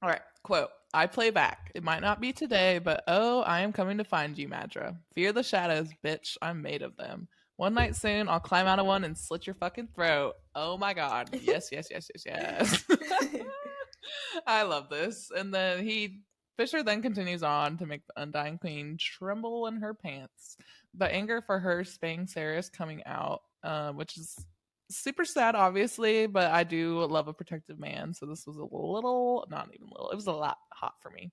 All right, quote, I play back. It might not be today, but oh, I am coming to find you, Madra. Fear the shadows, bitch. I'm made of them. One night soon, I'll climb out of one and slit your fucking throat. Oh my god. Yes, yes, yes, yes, yes. I love this. And then Fisher then continues on to make the Undying Queen tremble in her pants. The anger for her spaying Sarah is coming out, which is super sad, obviously, but I do love a protective man. So this was a little, not even little, it was a lot hot for me.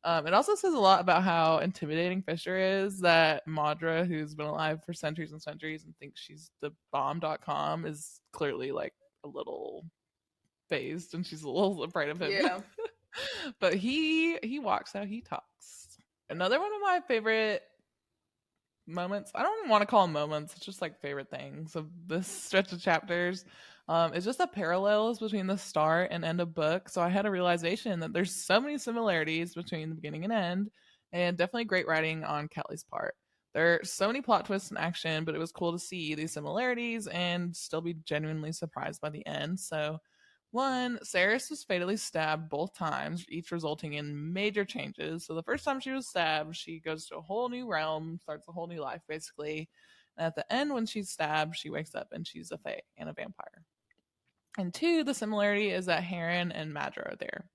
It also says a lot about how intimidating Fisher is, that Madra, who's been alive for centuries and centuries and thinks she's the bomb.com, is clearly like a little phased and she's a little afraid of him. Yeah. But he walks how he talks. Another one of my favorite moments, I don't even want to call them moments, it's just like favorite things of this stretch of chapters, it's just the parallels between the start and end of book. So I had a realization that there's so many similarities between the beginning and end, and definitely great writing on Callie's part. There are so many plot twists in action, but it was cool to see these similarities and still be genuinely surprised by the end. So one, Saris was fatally stabbed both times, each resulting in major changes. So the first time she was stabbed, she goes to a whole new realm, starts a whole new life, basically. And at the end, when she's stabbed, she wakes up and she's a fae and a vampire. And two, the similarity is that Heron and Madra are there.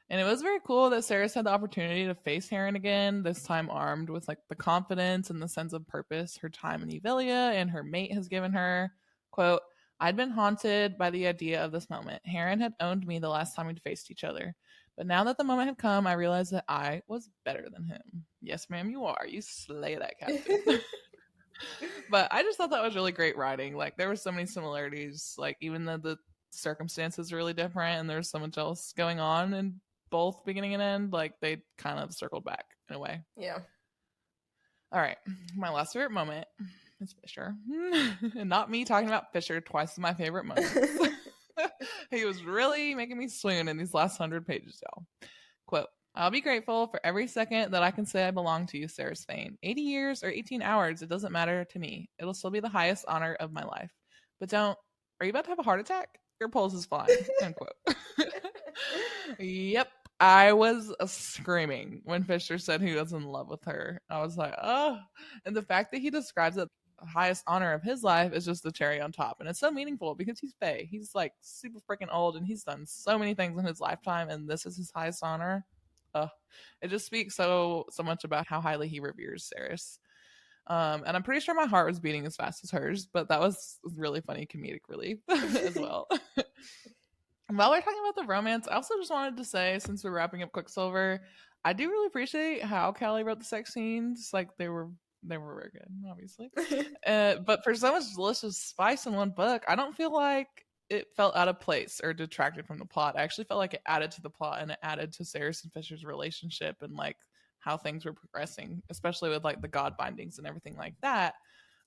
And it was very cool that Saris had the opportunity to face Heron again, this time armed with like the confidence and the sense of purpose her time in Evelia and her mate has given her. Quote, I'd been haunted by the idea of this moment. Heron had owned me the last time we'd faced each other. But now that the moment had come, I realized that I was better than him. Yes, ma'am, you are. You slay that captain. But I just thought that was really great writing. Like, there were so many similarities. Like, even though the circumstances are really different and there's so much else going on in both beginning and end, like, they kind of circled back in a way. Yeah. All right. My last favorite moment is Fisher. And not me talking about Fisher twice is my favorite moment. He was really making me swoon in these last 100 pages, y'all. Quote, I'll be grateful for every second that I can say I belong to you, Sarah's Fane. 80 years or 18 hours, it doesn't matter to me. It'll still be the highest honor of my life. But are you about to have a heart attack? Your pulse is flying. End quote. Yep. I was screaming when Fisher said he was in love with her. I was like, oh. And the fact that he describes it the highest honor of his life is just the cherry on top. And it's so meaningful because he's Fae. He's like super freaking old and he's done so many things in his lifetime, and this is his highest honor. It just speaks so much about how highly he reveres Saris. And I'm pretty sure my heart was beating as fast as hers, but that was really funny comedic relief as well. While we're talking about the romance, I also just wanted to say, since we're wrapping up Quicksilver, I do really appreciate how Callie wrote the sex scenes. Like, they were very good, obviously. But for so much delicious spice in one book, I don't feel like it felt out of place or detracted from the plot. I actually felt like it added to the plot, and it added to Saris and Fisher's relationship and like how things were progressing, especially with like the god bindings and everything like that.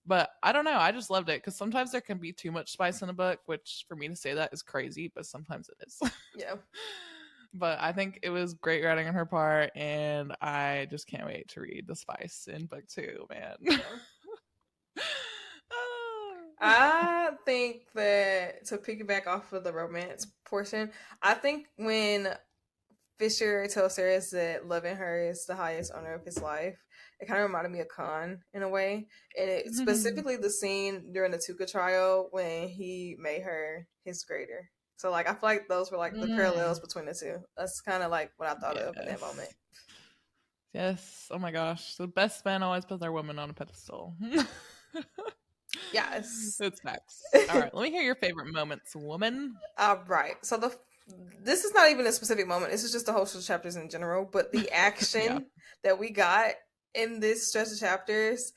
But I don't know. I just loved it because sometimes there can be too much spice in a book, which for me to say that is crazy, but sometimes it is. Yeah. But I think it was great writing on her part, and I just can't wait to read the spice in book 2, man. Yeah. I think that, to piggyback off of the romance portion, I think when Fisher tells Saris that loving her is the highest honor of his life, it kind of reminded me of Khan in a way. And it, specifically the scene during the Tuca trial when he made her his greater. So, like, I feel like those were, like, the parallels between the two. That's kind of, like, what I thought of in that moment. Yes. Oh, my gosh. The best men always put their woman on a pedestal. Yes. It's facts. All right. Let me hear your favorite moments, woman. All right. So, this is not even a specific moment. This is just the whole chapters in general. But the action that we got in this stretch of chapters,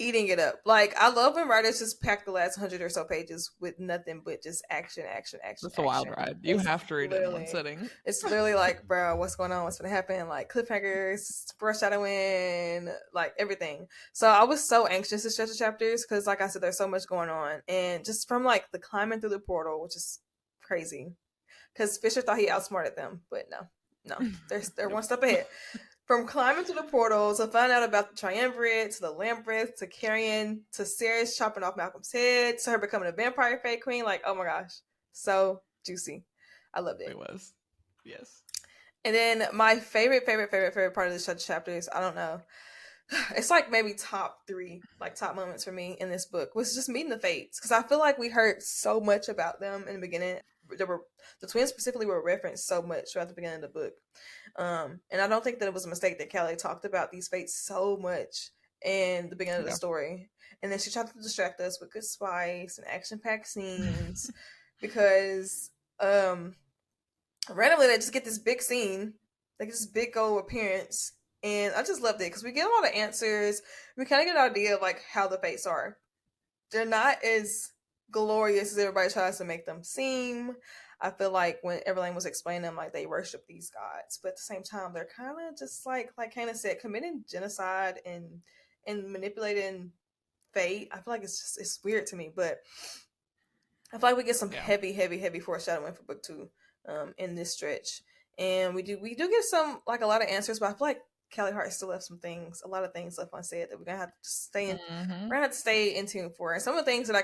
eating it up. Like, I love when writers just pack the last 100 or so pages with nothing but just action. It's a wild ride. You have to read it in one sitting. It's literally like, bro, what's going on? What's going to happen? Like, cliffhangers, foreshadowing, like, everything. So I was so anxious to stretch the chapters because, like I said, there's so much going on. And just from, like, the climbing through the portal, which is crazy. Because Fisher thought he outsmarted them, but no. They're one step ahead. From climbing to the portals to find out about the triumvirate, to the labyrinth, to carrying, to Sirius chopping off Malcolm's head, to her becoming a vampire Fae queen. Like, oh my gosh. So juicy. I loved it. It was. Yes. And then my favorite part of this chapter is, I don't know, it's like maybe top 3, like top moments for me in this book was just meeting the Fates, because I feel like we heard so much about them in the beginning. The twins specifically were referenced so much throughout the beginning of the book, and I don't think that it was a mistake that Callie talked about these Fates so much in the beginning of the story, and then she tried to distract us with good spice and action-packed scenes because randomly they just get this big scene, like this big old appearance. And I just loved it because we get a lot of answers. We kind of get an idea of like how the Fates are. They're not as glorious as everybody tries to make them seem. I feel like when everyone was explaining them, like they worship these gods, but at the same time, they're kind of just like Hannah said, committing genocide and manipulating fate. I feel like it's weird to me, but I feel like we get some heavy foreshadowing for book 2 in this stretch, and we do get some, like, a lot of answers, but I feel like Callie Hart still left a lot of things left unsaid that we're gonna have to stay in. We're gonna have to stay in tune for. And some of the things that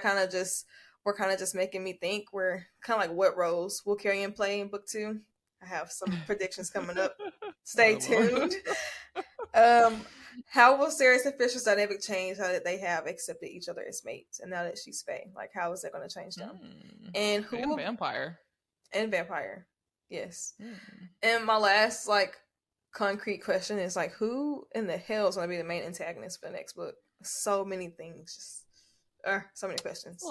were kind of just making me think were kind of like what roles will Carrion play in book 2. I have some predictions coming up. Stay tuned. How will Sirius and Fisher's dynamic change now that they have accepted each other as mates, and now that she's Fae? Like, how is that going to change them? And who will vampire? And vampire, yes. And my last concrete question is who in the hell is going to be the main antagonist for the next book? So many things, just so many questions.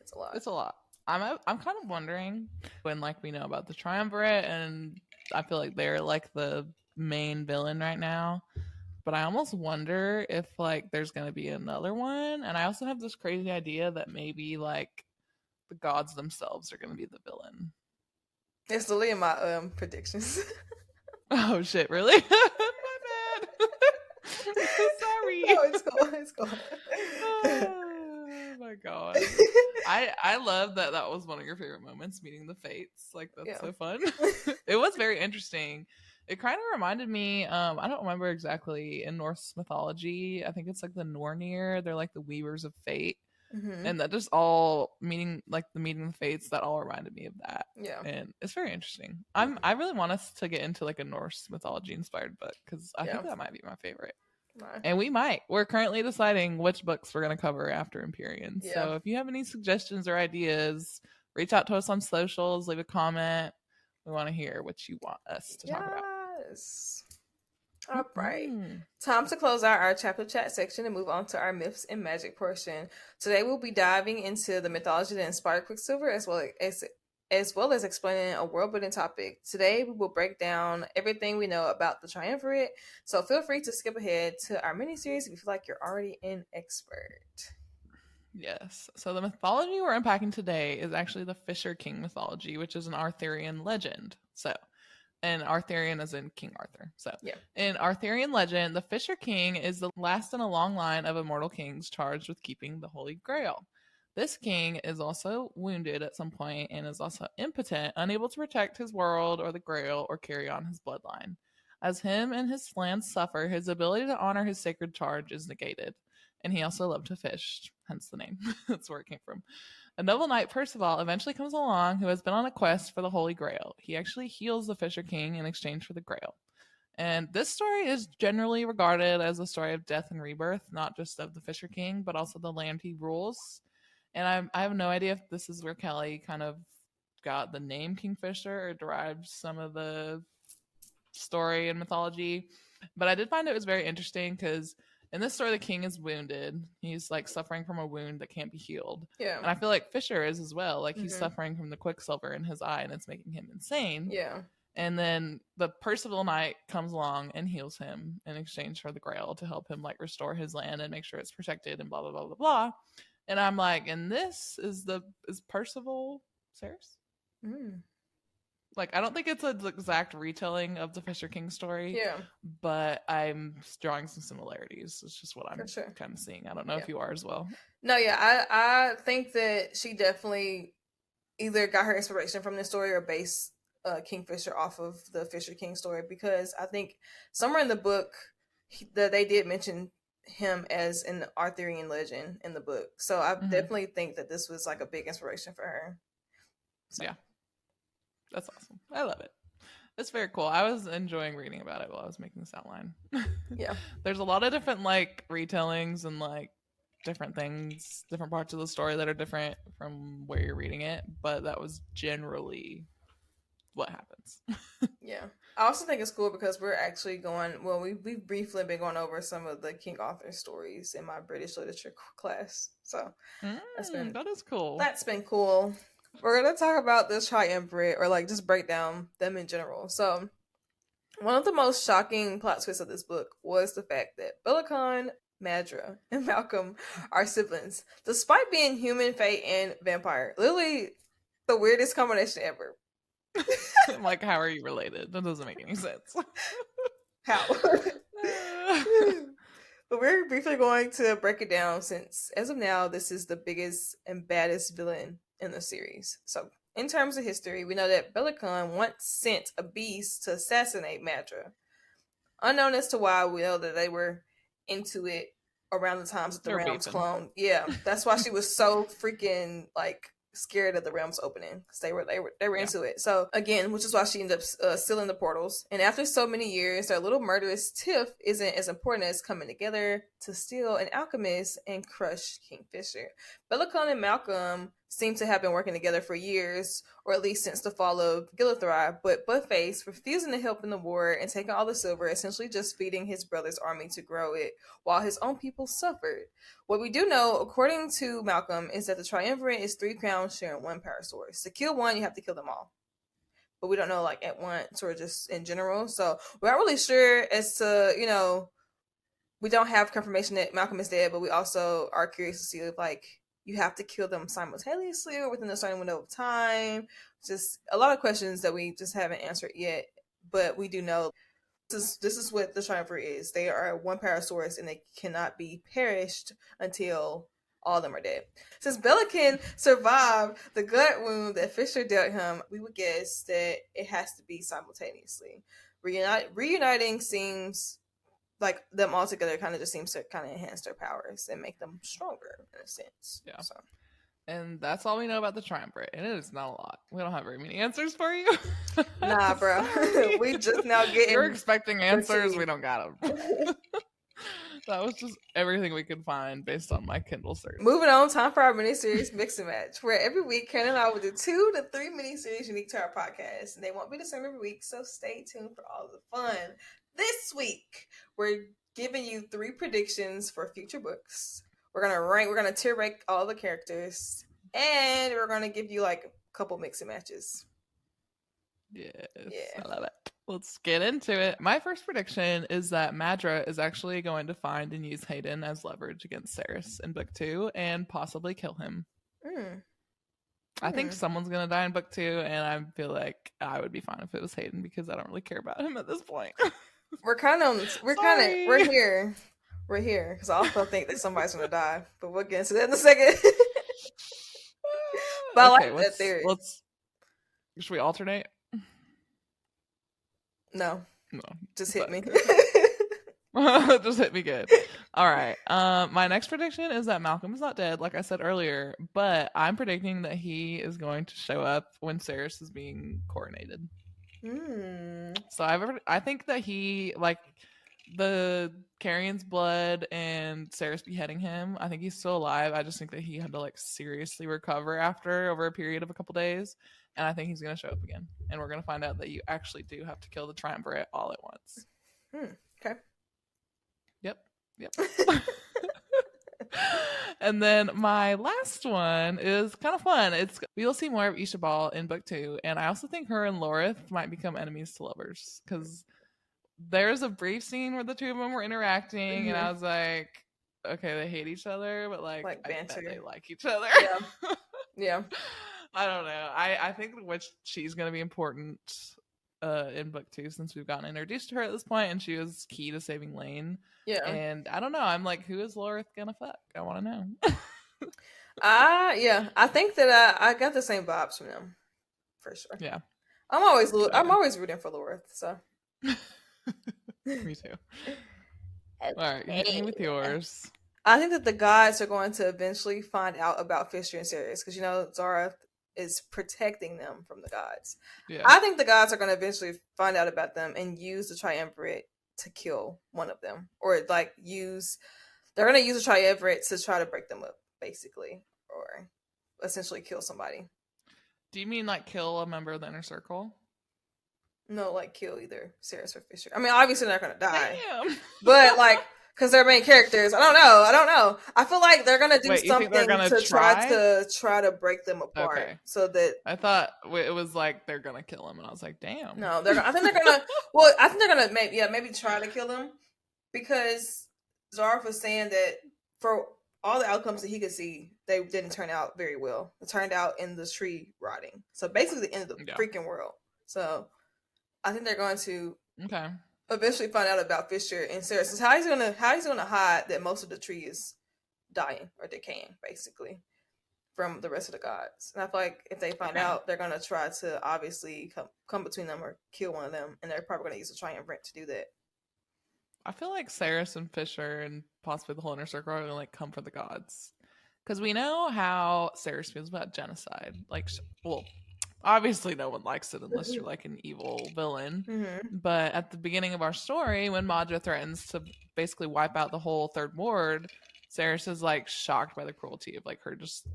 It's a lot. I'm kind of wondering when we know about the triumvirate, and I feel like they're the main villain right now, but I almost wonder if there's going to be another one. And I also have this crazy idea that maybe the gods themselves are going to be the villain. It's literally in my predictions. Oh shit, really? My bad. Sorry. No, it's cool. Oh my god. I love that was one of your favorite moments, meeting the Fates. That's so fun. It was very interesting. It kind of reminded me, I don't remember exactly, in Norse mythology, I think it's the Nornir, they're the weavers of fate. And that just all meaning the meeting of the Fates, that all reminded me of that. Yeah. And it's very interesting. I really want us to get into a Norse mythology inspired book, because I think that might be my favorite. And we're currently deciding which books we're going to cover after Empyrean. Yeah. So if you have any suggestions or ideas, reach out to us on socials, leave a comment. We want to hear what you want us to talk about. Yes. All right. Time to close out our chapter chat section and move on to our myths and magic portion. Today we'll be diving into the mythology that inspired Quicksilver, as well as explaining a world-building topic. Today we will break down everything we know about the triumvirate, so feel free to skip ahead to our mini-series if you feel like you're already an expert. Yes. So the mythology we're unpacking today is actually the Fisher King mythology, which is an Arthurian legend. And Arthurian as in King Arthur. In Arthurian legend, the Fisher King is the last in a long line of immortal kings charged with keeping the Holy Grail. This king is also wounded at some point and is also impotent, unable to protect his world or the Grail or carry on his bloodline. As him and his lands suffer, his ability to honor his sacred charge is negated. And he also loved to fish, hence the name. That's where it came from. A noble knight, Percival, eventually comes along who has been on a quest for the Holy Grail. He actually heals the Fisher King in exchange for the Grail. And this story is generally regarded as a story of death and rebirth, not just of the Fisher King, but also the land he rules. And I have no idea if this is where Callie kind of got the name Kingfisher or derived some of the story and mythology. But I did find it was very interesting because in this story, the king is wounded. He's suffering from a wound that can't be healed. Yeah. And I feel like Fisher is as well. He's suffering from the Quicksilver in his eye, and it's making him insane. Yeah. And then the Percival Knight comes along and heals him in exchange for the Grail to help him restore his land and make sure it's protected and blah blah blah blah blah. And I'm and this is Percival Ceres? I don't think it's an exact retelling of the Fisher King story. Yeah. But I'm drawing some similarities. It's just what I'm kind of seeing. I don't know if you are as well. No, yeah. I think that she definitely either got her inspiration from this story or based Kingfisher off of the Fisher King story, because I think somewhere in the book that they did mention him as an Arthurian legend in the book. So I definitely think that this was like a big inspiration for her. So. Yeah. That's awesome. I love it. It's very cool. I was enjoying reading about it while I was making this outline. Yeah. There's a lot of different like retellings and like different things, different parts of the story that are different from where you're reading it, but that was generally what happens. Yeah. I also think it's cool because we're actually we've briefly been going over some of the King Arthur stories in my British literature class. So that is cool. That's been cool. We're going to talk about this triumvirate, or like just break down them in general. So one of the most shocking plot twists of this book was the fact that Bellicon, Madra, and Malcolm are siblings, despite being human, fae, and vampire. Literally the weirdest combination ever. Like, how are you related? That doesn't make any sense. How? But we're briefly going to break it down, since as of now, this is the biggest and baddest villain in the series. So, in terms of history, we know that Bellicon once sent a beast to assassinate Madra. Unknown as to why, we know that they were into it around the times that the realms cloned. Yeah, that's why she was so freaking like scared of the realms opening, because they were into it. So again, which is why she ended up sealing the portals. And after so many years, their little murderous tiff isn't as important as coming together to steal an alchemist and crush Kingfisher. Bellicon and Malcolm seem to have been working together for years, or at least since the fall of Gilithry, but Buttface, refusing to help in the war and taking all the silver, essentially just feeding his brother's army to grow it, while his own people suffered. What we do know, according to Malcolm, is that the triumvirate is 3 crowns sharing 1 power source. To kill one, you have to kill them all. But we don't know, like, at once or just in general. So we're not really sure as to, we don't have confirmation that Malcolm is dead, but we also are curious to see if, like, you have to kill them simultaneously or within a certain window of time. Just a lot of questions that we just haven't answered yet. But we do know this is what the triumvirate is. They are 1 power source, and they cannot be perished until all of them are dead. Since Bellicon survived the gut wound that Fisher dealt him, we would guess that it has to be simultaneously. Reuniting seems like them all together kind of just seems to kind of enhance their powers and make them stronger in a sense. Yeah. So. And that's all we know about the triumvirate. And it is not a lot. We don't have very many answers for you. Nah, bro. We just now getting... You're expecting answers. We don't got them. That was just everything we could find based on my Kindle search. Moving on, time for our miniseries Mix and Match, where every week Karen and I will do 2 to 3 miniseries unique to our podcast. And they won't be the same every week, so stay tuned for all the fun. This week, we're giving you 3 predictions for future books. We're gonna tier rank all the characters, and we're gonna give you like a couple mix and matches. Yes, yeah. I love it. Let's get into it. My first prediction is that Madra is actually going to find and use Hayden as leverage against Ceres in book 2 and possibly kill him. I think someone's gonna die in book 2, and I feel like I would be fine if it was Hayden, because I don't really care about him at this point. We're here because I also think that somebody's gonna die, but we'll get into that in a second. But okay, I like that theory. Should we alternate? No, just hit me. Just hit me good. All right. My next prediction is that Malcolm is not dead, like I said earlier, but I'm predicting that he is going to show up when Ceres is being coronated. So I think that he, like, the Carrion's blood and Ceres beheading him, I think he's still alive. I just think that he had to like seriously recover over a period of a couple days, and I think he's gonna show up again, and we're gonna find out that you actually do have to kill the triumvirate all at once. Okay. Yep. And then my last one is kind of fun. We'll see more of Ishabal in book 2, and I also think her and Lorith might become enemies to lovers, because there's a brief scene where the 2 of them were interacting, and I was like, okay, they hate each other, but like banter. They like each other. Yeah. I don't know. I think she's gonna be important in book 2, since we've gotten introduced to her at this point, and she was key to saving Lane. Yeah. And I don't know. I'm like, who is Lorith gonna fuck? I want to know. Yeah. I think that I got the same vibes from them, for sure. Yeah. I'm always rooting for Lorith. So Me too. All right, hit me with yours. I think that the gods are going to eventually find out about Fisher and Sirius because Zara is protecting them from the gods. Yeah. I think the gods are going to eventually find out about them and use the triumvirate to kill one of them, or they're going to use the triumvirate to try to break them up, basically, or essentially kill somebody. Do you mean like kill a member of the inner circle? No, like kill either Sirius or Fisher. I mean, obviously they're not going to die, Damn. but like. Because they're main characters. I don't know. I feel like they're gonna do something to try to break them apart. Okay. So that I thought it was like they're gonna kill him, and I was like, damn. No, I think they're gonna. Well, I think they're gonna maybe try to kill him because Zarf was saying that for all the outcomes that he could see, they didn't turn out very well. It turned out in the tree rotting. So basically, the end of the freaking world. So I think they're going to eventually find out about Fisher and Sirius. How he's gonna hide that most of the tree is dying or decaying, basically, from the rest of the gods. And I feel like if they find out, they're gonna try to obviously come between them or kill one of them, and they're probably gonna use a triumvirate to do that. I feel like Sirius and Fisher and possibly the whole inner circle are gonna like come for the gods, because we know how Sirius feels about genocide. Like, well, obviously no one likes it unless you're like an evil villain. Mm-hmm. But at the beginning of our story, when Madra threatens to basically wipe out the whole third ward, Sirius is like shocked by the cruelty of like her just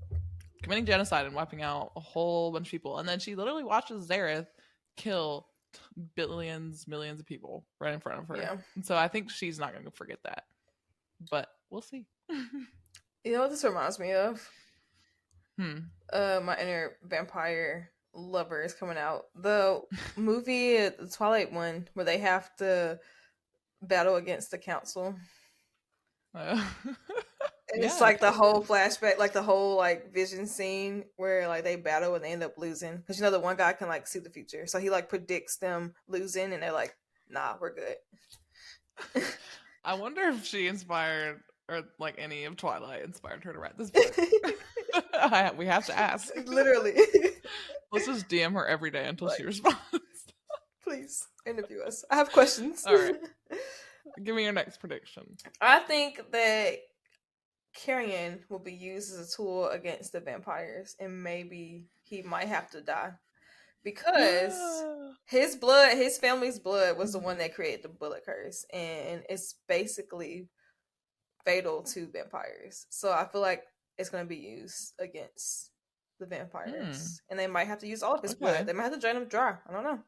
committing genocide and wiping out a whole bunch of people. And then she literally watches Zareth kill millions of people right in front of her. Yeah. And so I think she's not going to forget that. But we'll see. You know what this reminds me of? My inner vampire lover is coming out. The movie, the Twilight one, where they have to battle against the council. It's like the whole flashback, like the whole like vision scene where like they battle and they end up losing. Because the one guy can like see the future. So he like predicts them losing and they're like, nah, we're good. I wonder if she inspired, or like any of Twilight inspired her to write this book. We have to ask. Literally. Let's just DM her every day until she responds. Please interview us. I have questions. All right. Give me your next prediction. I think that Carrion will be used as a tool against the vampires, and maybe he might have to die because his family's blood was the one that created the bullet curse, and it's basically fatal to vampires. So I feel like it's going to be used against the vampires, and they might have to use all of his blood. They might have to drain him dry. I don't know.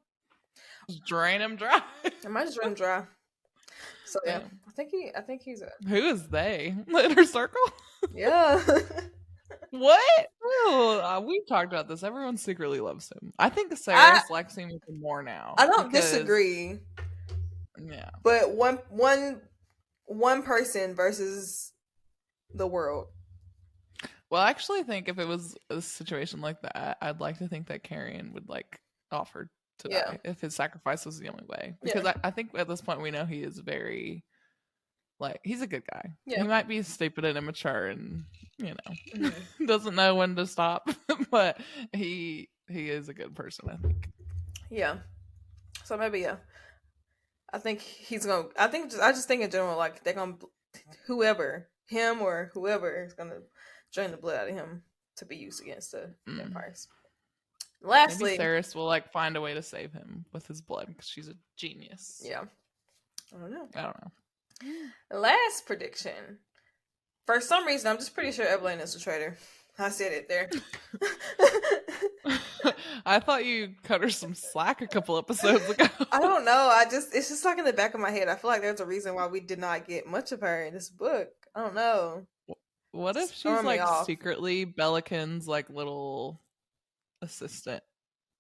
Just drain him dry. They might just drain him dry. So yeah, I think he's a. Who is they? The inner circle? Yeah. What? Oh, we've talked about this. Everyone secretly loves him. I think Sarah's likes him more now. I don't disagree. Yeah. But one person versus the world. Well, I actually think if it was a situation like that, I'd like to think that Carrion would like offer to die if his sacrifice was the only way. Because I think at this point we know he is very, like, he's a good guy. Yeah. He might be stupid and immature and, doesn't know when to stop, but he is a good person, I think. Yeah. So maybe, I think I just think in general, like, they're going to, him or whoever is going to drain the blood out of him to be used against the vampires. Lastly, maybe Ceres will like find a way to save him with his blood because she's a genius. Yeah. I don't know. Last prediction. For some reason, I'm just pretty sure Evelyn is a traitor. I said it there. I thought you cut her some slack a couple episodes ago. I don't know. It's just like in the back of my head. I feel like there's a reason why we did not get much of her in this book. I don't know. What if she's like secretly Bellican's like little assistant,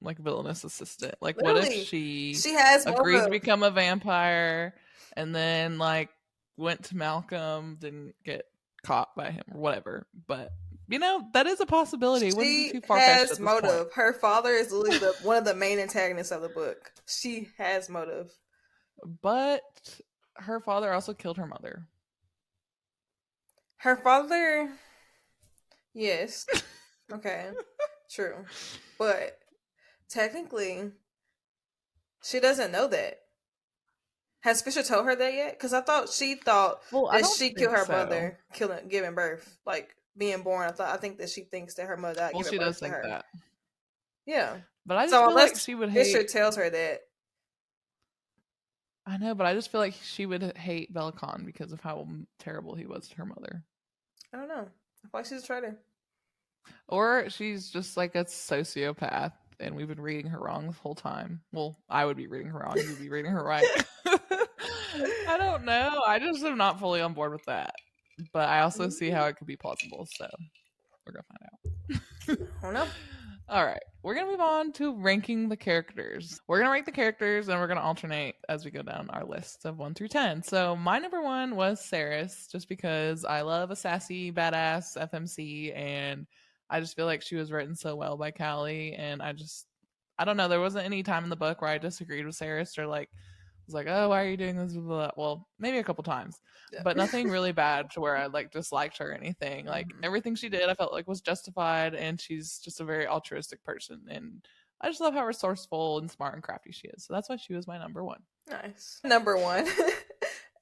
like villainous assistant? Like, literally, what if she has agreed to become a vampire and then like went to Malcolm, didn't get caught by him or whatever? But that is a possibility. It wouldn't be too far-fetched at this motive. Point. Her father is literally one of the main antagonists of the book. She has motive, but her father also killed her mother. Her father, yes, okay, true, but technically, She doesn't know that. Has Fisher told her that yet? Because I thought she thought Well, I that don't she think killed her so. mother, giving birth, like being born. I think that she thinks that her mother died Well, giving she birth does to think her. that. Yeah. But I just So feel like unless she would Fisher hate. tells her that, I know, but I just feel like she would hate Bellicon because of how terrible he was to her mother. I don't know. I feel like she's a traitor. Or she's just like a sociopath and we've been reading her wrong this whole time. Well, I would be reading her wrong, you would be reading her right. I don't know. I just am not fully on board with that. But I also see how it could be plausible, so we're gonna find out. I don't know. All right, we're gonna move on to ranking the characters. We're gonna rank the characters and we're gonna alternate as we go down our list of 1 through 10. So my number 1 was Saris, just because I love a sassy, badass FMC, and I just feel like she was written so well by Callie, and I don't know, there wasn't any time in the book where I disagreed with Saris or like was like, oh, why are you doing this? Well, maybe a couple times, but nothing really bad to where I like disliked her or anything. Like everything she did, I felt like was justified, and she's just a very altruistic person, and I just love how resourceful and smart and crafty she is. So that's why she was my number 1. Nice. Number 1,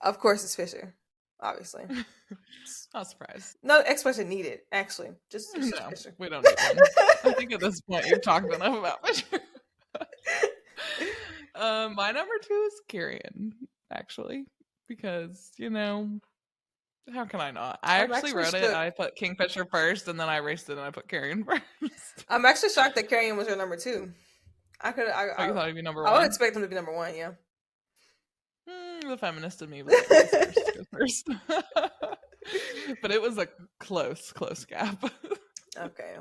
of course, is Fisher. Obviously, not surprised. No explanation needed. Actually, just no, Fisher. We don't need one. I think at this point you've talked enough about Fisher. My number 2 is Kyrian, actually, because how can I not? I actually wrote it. I put Kingfisher first, and then I erased it and I put Kyrian first. I'm actually shocked that Kyrian was your number 2. You thought he'd be number 1? I would expect him to be number 1. Yeah. The feminist in me was like, first. But it was a close gap. Okay.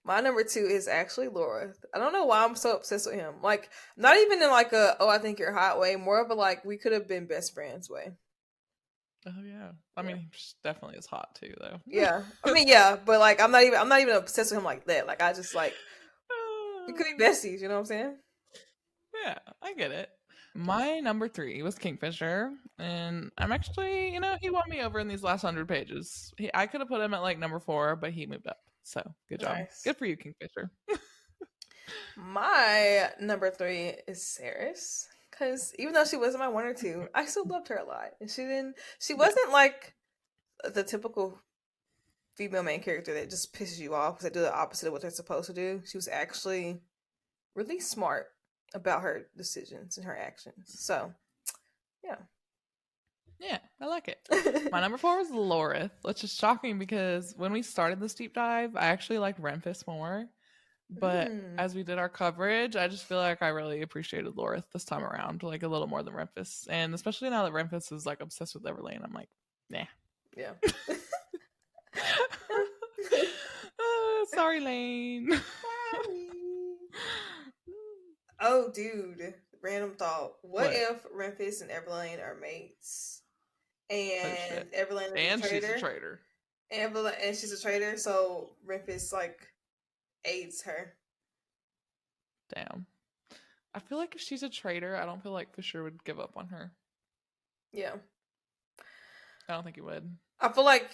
My number 2 is actually Laura. I don't know why I'm so obsessed with him. Like, not even in like a, oh, I think you're hot way. More of a like, we could have been best friends way. Oh yeah. I mean, he definitely is hot too, though. Yeah. I mean, yeah, but like, I'm not even obsessed with him like that. Like, I just like, we could be besties. You know what I'm saying? Yeah, I get it. My number 3 was Kingfisher, and I'm actually, he won me over in these last 100 pages. I could have put him at like number 4, but he moved up. So good job. Nice. Good for you, Kingfisher. My number 3 is Saris, because even though she wasn't my 1 or 2, I still loved her a lot. And she wasn't like the typical female main character that just pisses you off because they do the opposite of what they're supposed to do. She was actually really smart about her decisions and her actions. So, yeah. Yeah, I like it. My number 4 was Lorith, which is shocking because when we started this deep dive, I actually liked Renfis more. But as we did our coverage, I just feel like I really appreciated Lorith this time around, like a little more than Renfis. And especially now that Renfis is like obsessed with Everlane, I'm like, nah. Yeah. Sorry, Lane. Oh, dude. Random thought. What if Renfis and Everlane are mates? And Everlane is a traitor? She's a traitor. And she's a traitor, so Renfis, like, aids her. Damn. I feel like if she's a traitor, I don't feel like Fisher would give up on her. Yeah. I don't think he would. I feel like,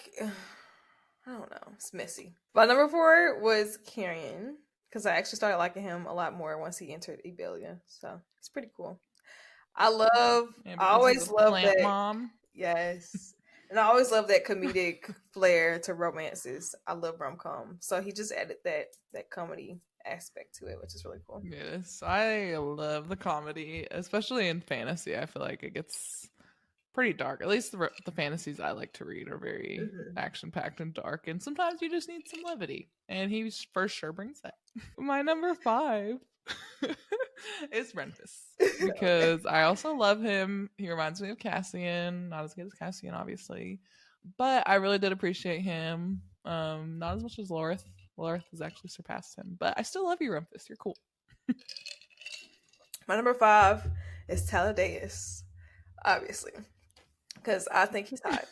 I don't know. It's messy. My number 4 was Kyrian, because I actually started liking him a lot more once he entered Ebelia. So, it's pretty cool. I always love that. Mom. Yes. And I always love that comedic flair to romances. I love rom-com. So he just added that comedy aspect to it, which is really cool. Yes, I love the comedy, especially in fantasy. I feel like it gets pretty dark. At least the fantasies I like to read are very action-packed and dark. And sometimes you just need some levity. And he for sure brings that. My number 5 is Renfis, because I also love him. He reminds me of Cassian. Not as good as Cassian, obviously, but I really did appreciate him. Not as much as Lorith. Lorith has actually surpassed him, but I still love you, Renfis. You're cool. My number 5 is Taladeus, obviously, because I think he's hot.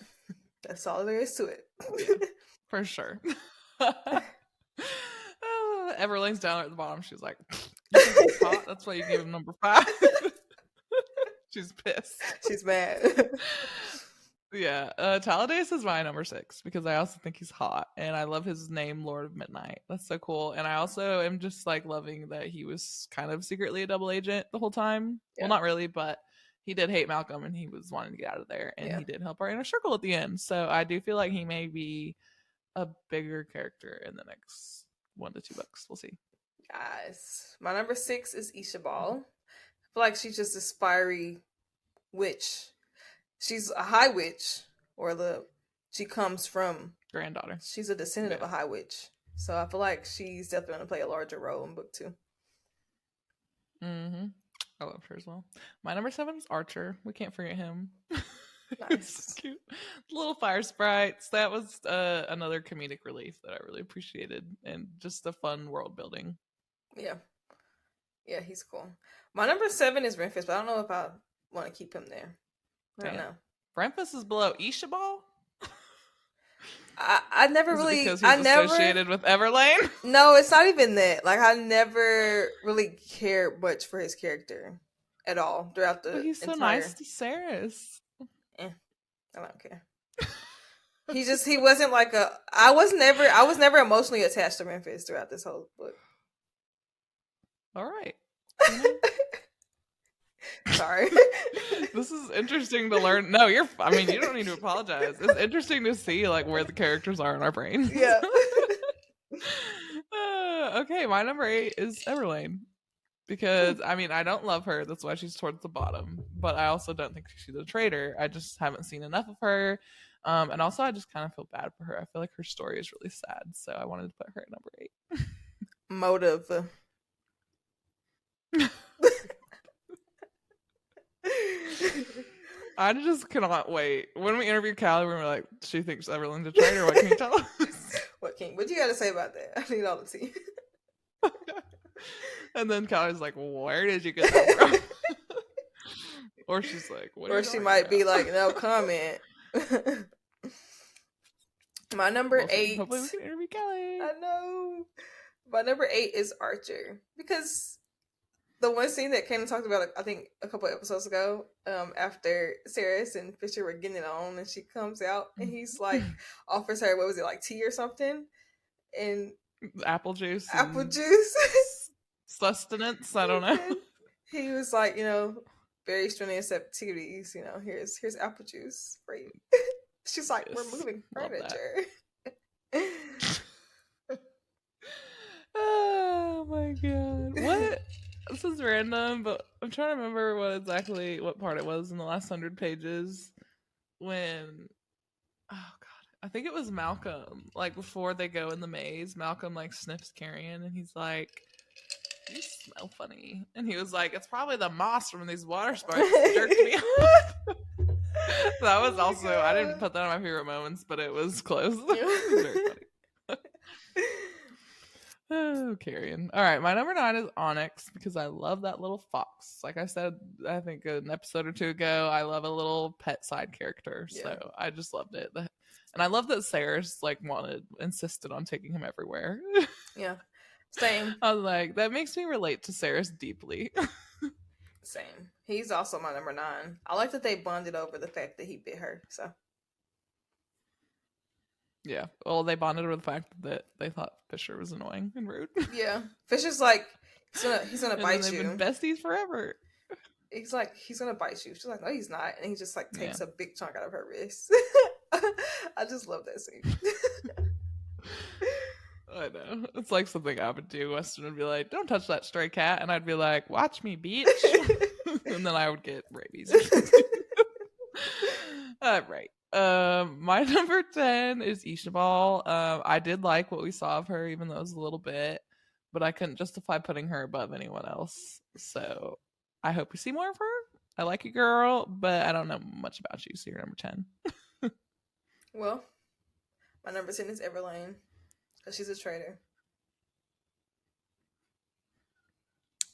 That's all there is to it. For sure. Everlane's down at the bottom. She's like, hot? That's why you gave him number 5. She's pissed. She's mad. Yeah, Talladase is my number 6 because I also think he's hot and I love his name, Lord of Midnight. That's so cool. And I also am just like loving that he was kind of secretly a double agent the whole time. Yeah. Well, not really, but he did hate Malcolm and he was wanting to get out of there, and Yeah. he did help our inner circle at the end. So I do feel like he may be a bigger character in the next 1 to 2 books. We'll see. Guys, my number 6 is Isha Ball. I feel like she's just this fiery witch. She's a high witch, she comes from Granddaughter. She's a descendant of a high witch, so I feel like she's definitely going to play a larger role in book 2. Mm-hmm. I love her as well. My number 7 is Archer. We can't forget him. Nice. Cute. Little fire sprites. That was another comedic relief that I really appreciated, and just a fun world building. Yeah, he's cool. My number 7 is Renfis, but I don't know if I want to keep him there. I don't know. Renfis is below Isha Ball. I never really because he's associated with Everlane. No, it's not even that. Like, I never really cared much for his character at all throughout the. He's so nice to Saris. I don't care. He wasn't like I was never emotionally attached to Renfis throughout this whole book. All right. Sorry. This is interesting to learn. No, you don't need to apologize. It's interesting to see like where the characters are in our brains. Yeah. Okay, my number 8 is Everlane. Because, I don't love her. That's why she's towards the bottom. But I also don't think she's a traitor. I just haven't seen enough of her. And also, I just kind of feel bad for her. I feel like her story is really sad. So I wanted to put her at number 8. Motive. I just cannot wait. When we interview Callie, we're like, she thinks Everlane's a traitor. What can you tell us? What you got to say about that? I need all the tea. And then Callie's like, where did you get that from? Or she's like, what? Or she might be like, no comment. My number 8. Hopefully we can interview Callie. I know. My number 8 is Archer, because the one scene that Kanan talked about, I think a couple episodes ago, after Saris and Fisher were getting it on, and she comes out and he's like, offers her, what was it, like tea or something, and apple juice, sustenance. I don't know. He was like, very strenuous activities. Here's apple juice for you. She's like, we're moving furniture. Oh my god! What? This is random, but I'm trying to remember what part it was in the last 100 pages when. Oh god, I think it was Malcolm. Like before they go in the maze, Malcolm like sniffs Carrion, and he's like, "You smell funny," and he was like, "It's probably the moss from these water sparks jerked me off." That was also God. I didn't put that on my favorite moments, but it was close. It was very funny. Oh, Carrion. All right, my number 9 is Onyx, because I love that little fox. Like I said, I think an episode or 2 ago, I love a little pet side character. Yeah. So I just loved it. And I love that Saris insisted on taking him everywhere. Yeah, same. I was like, that makes me relate to Saris deeply. Same. He's also my number 9. I like that they bonded over the fact that he bit her. So. Yeah. Well, they bonded over the fact that they thought Fisher was annoying and rude. Yeah. Fisher's like, he's gonna bite you. They've been besties forever. He's like, he's gonna bite you. She's like, no, he's not. And he just like takes a big chunk out of her wrist. I just love that scene. I know. It's like something I would do. Weston would be like, don't touch that stray cat. And I'd be like, watch me, bitch. And then I would get rabies. All right. My number 10 is Ishabal. I did like what we saw of her, even though it was a little bit, but I couldn't justify putting her above anyone else. So I hope we see more of her. I like you, girl, but I don't know much about you, so you're number 10. Well, my number 10 is Everlane, because she's a traitor.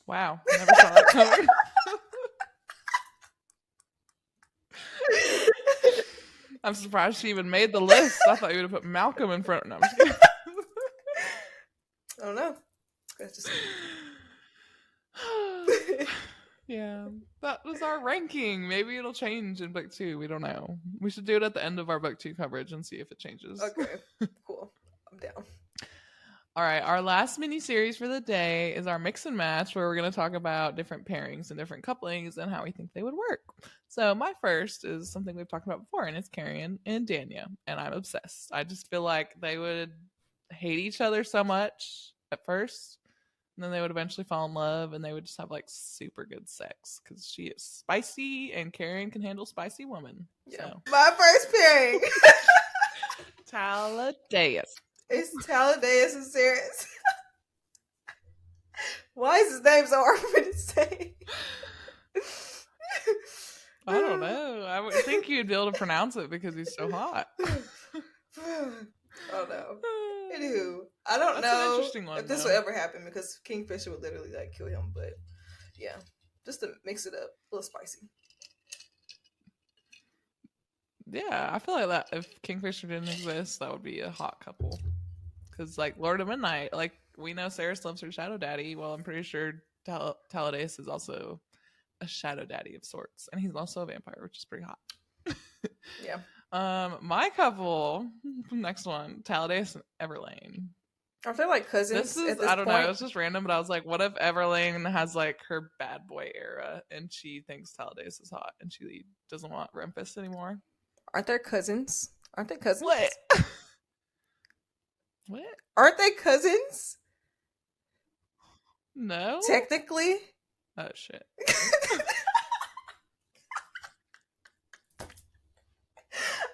Wow, I never saw that coming. I'm surprised she even made the list. I thought you would have put Malcolm in front. No, I'm just kidding. I don't know. That's just... Yeah, that was our ranking. Maybe it'll change in book 2. We don't know. We should do it at the end of our book 2 coverage and see if it changes. Okay, cool. I'm down. All right, our last mini series for the day is our mix and match, where we're going to talk about different pairings and different couplings and how we think they would work. So my first is something we've talked about before, and it's Carrion and Danya, and I'm obsessed. I just feel like they would hate each other so much at first, and then they would eventually fall in love, and they would just have like super good sex because she is spicy, and Carrion can handle spicy woman. Yeah. So. My first pairing. Taladeus. It's Taladeus and Ceres. Why is his name so hard for me to say? I don't know. I would think you'd be able to pronounce it because he's so hot. Oh no. Anywho, I don't know if this will ever happen because Kingfisher would literally like kill him, but yeah, just to mix it up, a little spicy. Yeah, I feel like that if Kingfisher didn't exist, that would be a hot couple. Because like Lord of Midnight, like we know Ceres loves her shadow daddy. Well, I'm pretty sure Taladeus is also a shadow daddy of sorts, and he's also a vampire, which is pretty hot. Yeah. My couple, next one, Taladeus and Everlane. Are they like cousins? I don't know. It's just random, but I was like, what if Everlane has like her bad boy era, and she thinks Taladeus is hot, and she doesn't want Rempus anymore? Aren't they cousins? What? What? Aren't they cousins? No. Technically. Oh shit.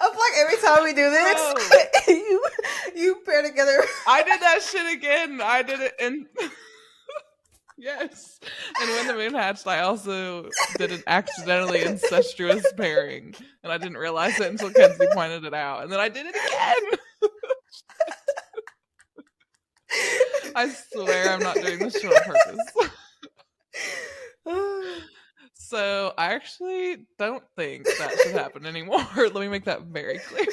I feel like every time we do this, you pair together. I did that shit again. I did it in. Yes. And when the moon hatched, I also did an accidentally incestuous pairing. And I didn't realize it until Kenzie pointed it out. And then I did it again. I swear I'm not doing this shit on purpose. So I actually don't think that should happen anymore. Let me make that very clear.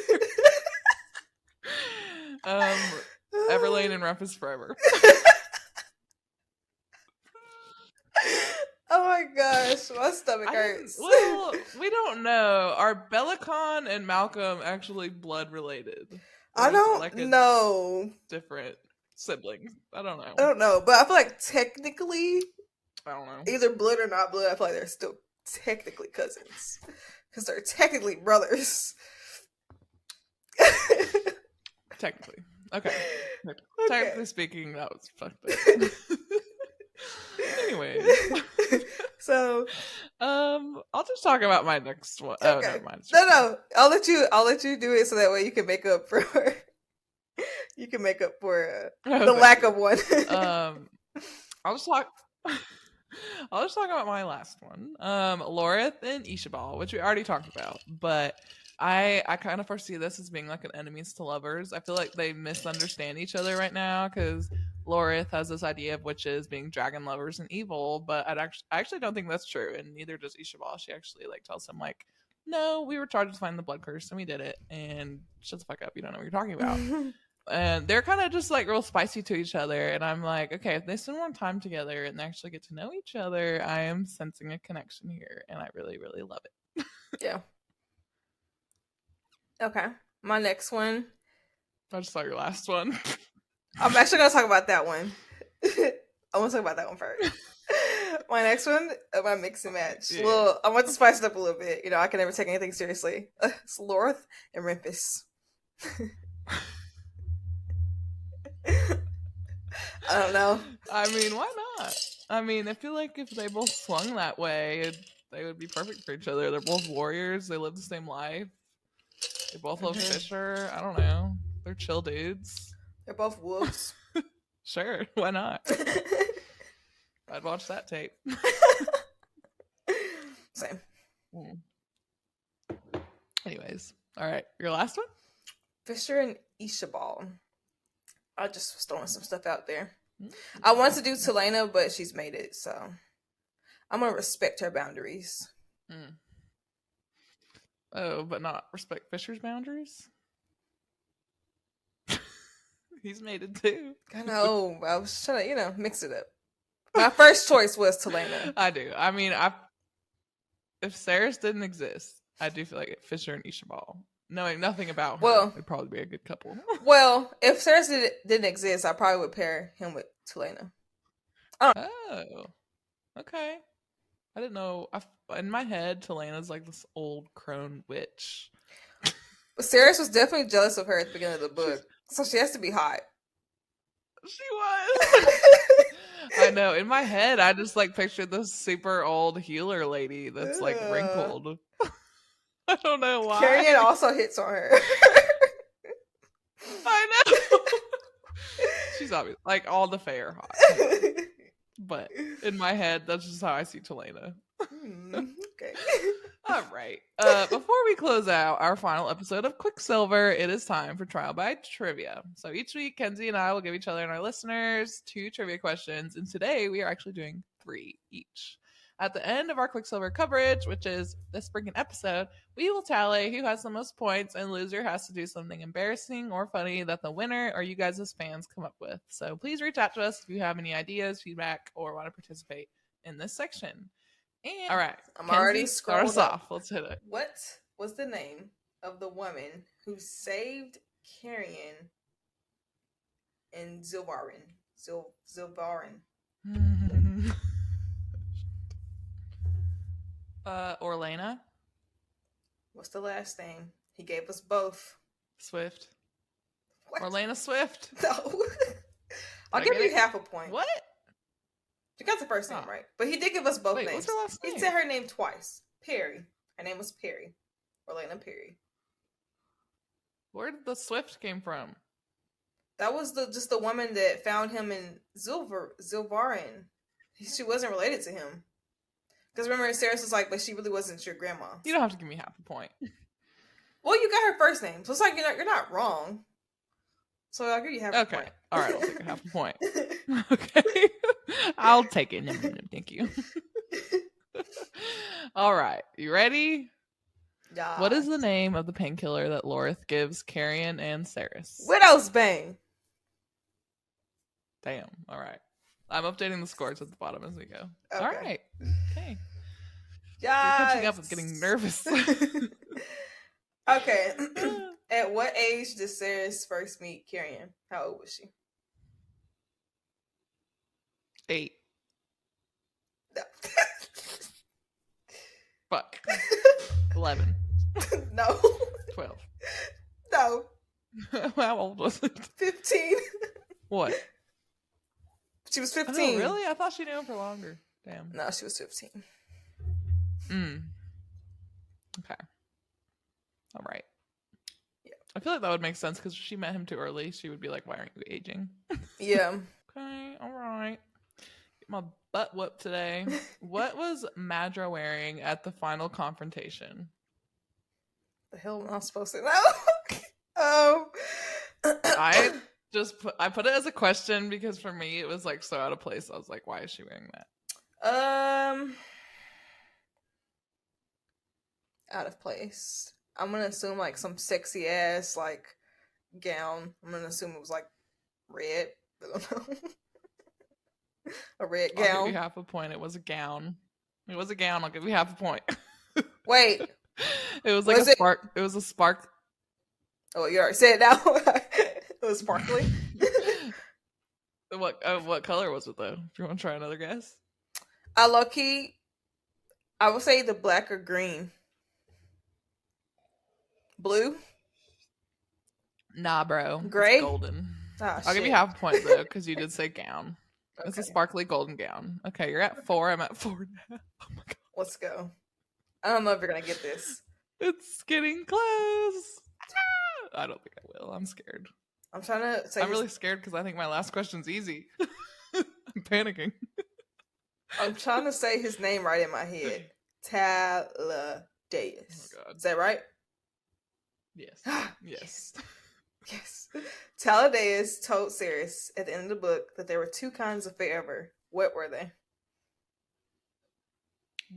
Everlane and Rempus forever. Oh my gosh, my stomach hurts. Well, we don't know. Are Bellicon and Malcolm actually blood related? I don't know. Different siblings. I don't know. I don't know, but I feel like technically, I don't know. Either blood or not blood, I feel like they're still technically cousins because they're technically brothers. Technically, okay. Technically speaking, that was fucked up. Anyways, so I'll just talk about my next one. Okay. Oh, never mind. No, I'll let you do it so that way you can make up for the lack of one. I'll just talk about my last one. Lorith and Ishabal, which we already talked about, but I kind of foresee this as being like an enemies to lovers. I feel like they misunderstand each other right now because Lorith has this idea of witches being dragon lovers and evil, but I actually don't think that's true, and neither does Ishabal. She actually like tells him like, no, we were charged to find the blood curse and we did it, and shut the fuck up, you don't know what you're talking about. And they're kind of just like real spicy to each other, and I'm like, okay, if they spend more time together and they actually get to know each other, I am sensing a connection here, and I really, really love it. Yeah. Okay, my next one. I just saw your last one. I'm actually gonna talk about that one. I want to talk about that one first. My next one, my mix and match. Yeah. Well, I want to spice it up a little bit. You know, I can never take anything seriously. It's Lorith and Rempus. I don't know. I mean, why not? I mean, I feel like if they both swung that way, they would be perfect for each other. They're both warriors. They live the same life. They both love Fisher. I don't know. They're chill dudes. They're both wolves. Sure, why not? I'd watch that tape. Same. Anyways, all right. Your last one? Fisher and Ishabal. I just was throwing some stuff out there. I wanted to do Telena, but she's made it, so I'm gonna respect her boundaries. Oh, but not respect Fisher's boundaries? He's made it too. I know. I was trying to, mix it up. My first choice was Telena. I do. I mean, if Ceres didn't exist, I do feel like Fisher and Ishabal. Knowing nothing about her, Well, would probably be a good couple. Well, if Ceres didn't exist, I probably would pair him with Tulena. Oh, okay. I didn't know. In my head, Telena's like this old crone witch. But Ceres was definitely jealous of her at the beginning of the book, so she has to be hot. She was. I know. In my head, I just like pictured this super old healer lady that's like wrinkled. I don't know why. Carrion also hits on her. I know. She's obvious. Like all the Fae are hot. But in my head, that's just how I see Telena. Okay. All right. Before we close out our final episode of Quicksilver, it is time for Trial by Trivia. So each week, Kenzie and I will give each other and our listeners 2 trivia questions. And today we are actually doing 3 each. At the end of our Quicksilver coverage, which is this freaking episode, we will tally who has the most points, and loser has to do something embarrassing or funny that the winner or you guys as fans come up with. So please reach out to us if you have any ideas, feedback, or want to participate in this section. And all right, I'm Kenzie, already start us up. off. Let's hit it. What was the name of the woman who saved Carrion and Zilvarin? Zilvarin. Orlena. What's the last name? He gave us both. Swift. What? Orlena Swift. No. I'll give you half a point. What? You got the first name right. But he did give us both names. What's her last name? He said her name twice. Perry. Her name was Perry. Orlena Perry. Where did the Swift came from? That was just the woman that found him in Zilvarin. She wasn't related to him. Because remember, Sarah was like, but she really wasn't your grandma. You don't have to give me half a point. Well, you got her first name, so it's like you're not wrong. So I'll give you half a point. Okay. All right, I'll take a half a point. Okay. I'll take it. Thank you. All right. You ready? Yeah. What is the name of the painkiller that Lorith gives Carrion and Ceres? Widow's Bane. Damn. All right. I'm updating the scores at the bottom as we go. Okay. All right. Okay. Yeah. You're catching up with getting nervous. Okay. At what age did Ceres first meet Carrion? How old was she? 8. No. Fuck. 11. No. 12. No. How old was it? 15. What? She was 15. Oh, really? I thought she knew him for longer. Damn. No, she was 15. Okay. All right. Yeah. I feel like that would make sense because if she met him too early, she would be like, why aren't you aging? Yeah. Okay. All right. Get my butt whooped today. What was Madra wearing at the final confrontation? The hell am I supposed to know? I put it as a question because for me it was like so out of place. I was like, why is she wearing that? Out of place. I'm gonna assume like some sexy ass like gown. I'm gonna assume it was like red. I don't know. A red gown. I'll give you half a point. It was a gown. It was a gown. I'll give you half a point. Wait. It was like a spark. It was a spark. Oh, you already said it now. It was sparkly. What color was it though? Do you want to try another guess? I would say the black or green. Blue? Nah, bro. Gray? It's golden. Oh, I'll give you half a point though, because you did say gown. Okay. It's a sparkly golden gown. Okay, you're at 4. I'm at 4 now. Oh my god. Let's go. I don't know if you're gonna get this. It's getting close. I don't think I will. I'm scared. I'm trying to say. I'm really scared because I think my last question's easy. I'm panicking. I'm trying to say his name right in my head. Taladeus. Oh my god. Is that right? Yes. Yes. Yes. Taladeus told Ceres at the end of the book that there were 2 kinds of forever. What were they?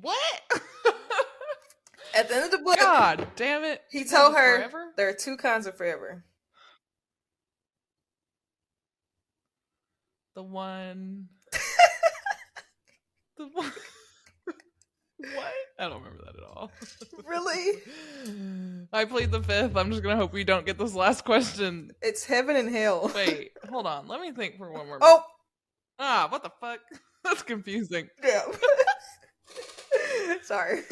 What? At the end of the book, God damn it. He told her forever? There are 2 kinds of forever. The one. The one. What? I don't remember that at all. Really? I plead the fifth. I'm just gonna hope we don't get this last question. It's heaven and hell. Wait, hold on. Let me think for one more minute. Oh! Ah, what the fuck? That's confusing. Yeah. Sorry.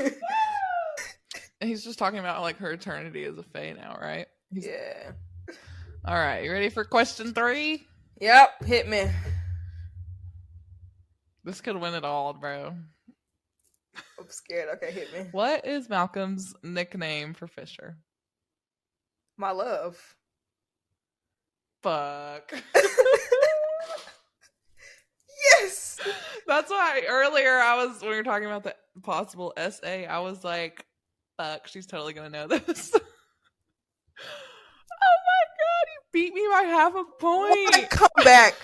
He's just talking about like her eternity as a Fae now, right? Yeah. All right, you ready for question 3? Yep, hit me. This could win it all, bro. I'm scared. Okay, hit me. What is Malcolm's nickname for Fisher? My love. Fuck. Yes! That's why earlier when we were talking about the possible essay, I was like, fuck, she's totally gonna know this. Oh my god, you beat me by half a point. What a comeback.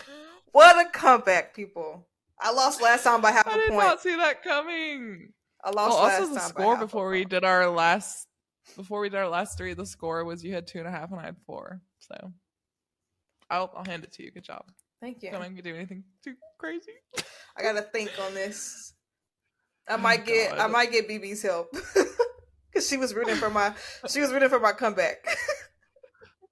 What a comeback, people. I lost last time by half a point. I did not see that coming. I lost last also the time score by before we did our last 3, the score was you had 2.5 and I had 4. So I'll hand it to you. Good job. Thank you. Don't make me do anything too crazy. I gotta think on this. I might get BB's help. Cause she was rooting for my comeback.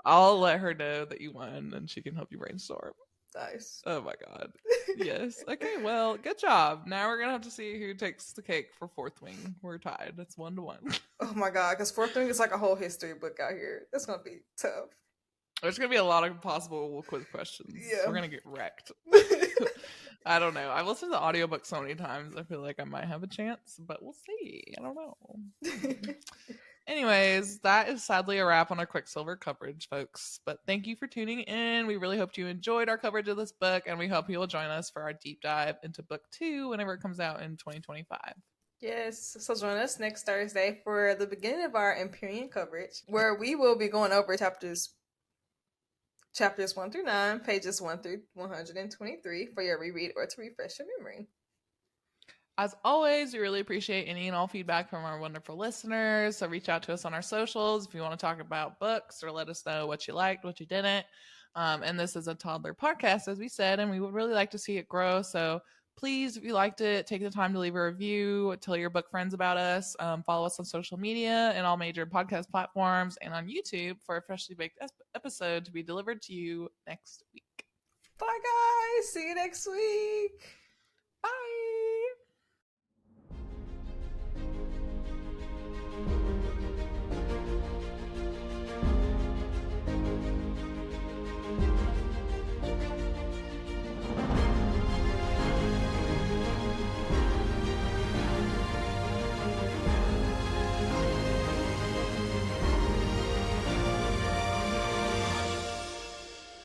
I'll let her know that you won and she can help you brainstorm. Nice. Oh my god. Yes. Okay, well, good job. Now we're gonna have to see who takes the cake for fourth wing. We're tied. It's 1-1. Oh my god, because fourth wing is like a whole history book out here. It's gonna be tough. There's gonna be a lot of possible quiz questions. Yeah. We're gonna get wrecked. I don't know. I've listened to the audiobook so many times. I feel like I might have a chance, but we'll see. I don't know. Anyways, that is sadly a wrap on our Quicksilver coverage, folks. But thank you for tuning in. We really hope you enjoyed our coverage of this book, and we hope you will join us for our deep dive into book 2 whenever it comes out in 2025. Yes, so join us next Thursday for the beginning of our Empyrean coverage, where we will be going over chapters 1 through 9, pages 1 through 123 for your reread or to refresh your memory. As always, we really appreciate any and all feedback from our wonderful listeners. So reach out to us on our socials if you want to talk about books or let us know what you liked, what you didn't. And this is a toddler podcast, as we said, and we would really like to see it grow. So please, if you liked it, take the time to leave a review, tell your book friends about us, follow us on social media and all major podcast platforms and on YouTube for a freshly baked episode to be delivered to you next week. Bye, guys. See you next week. Bye.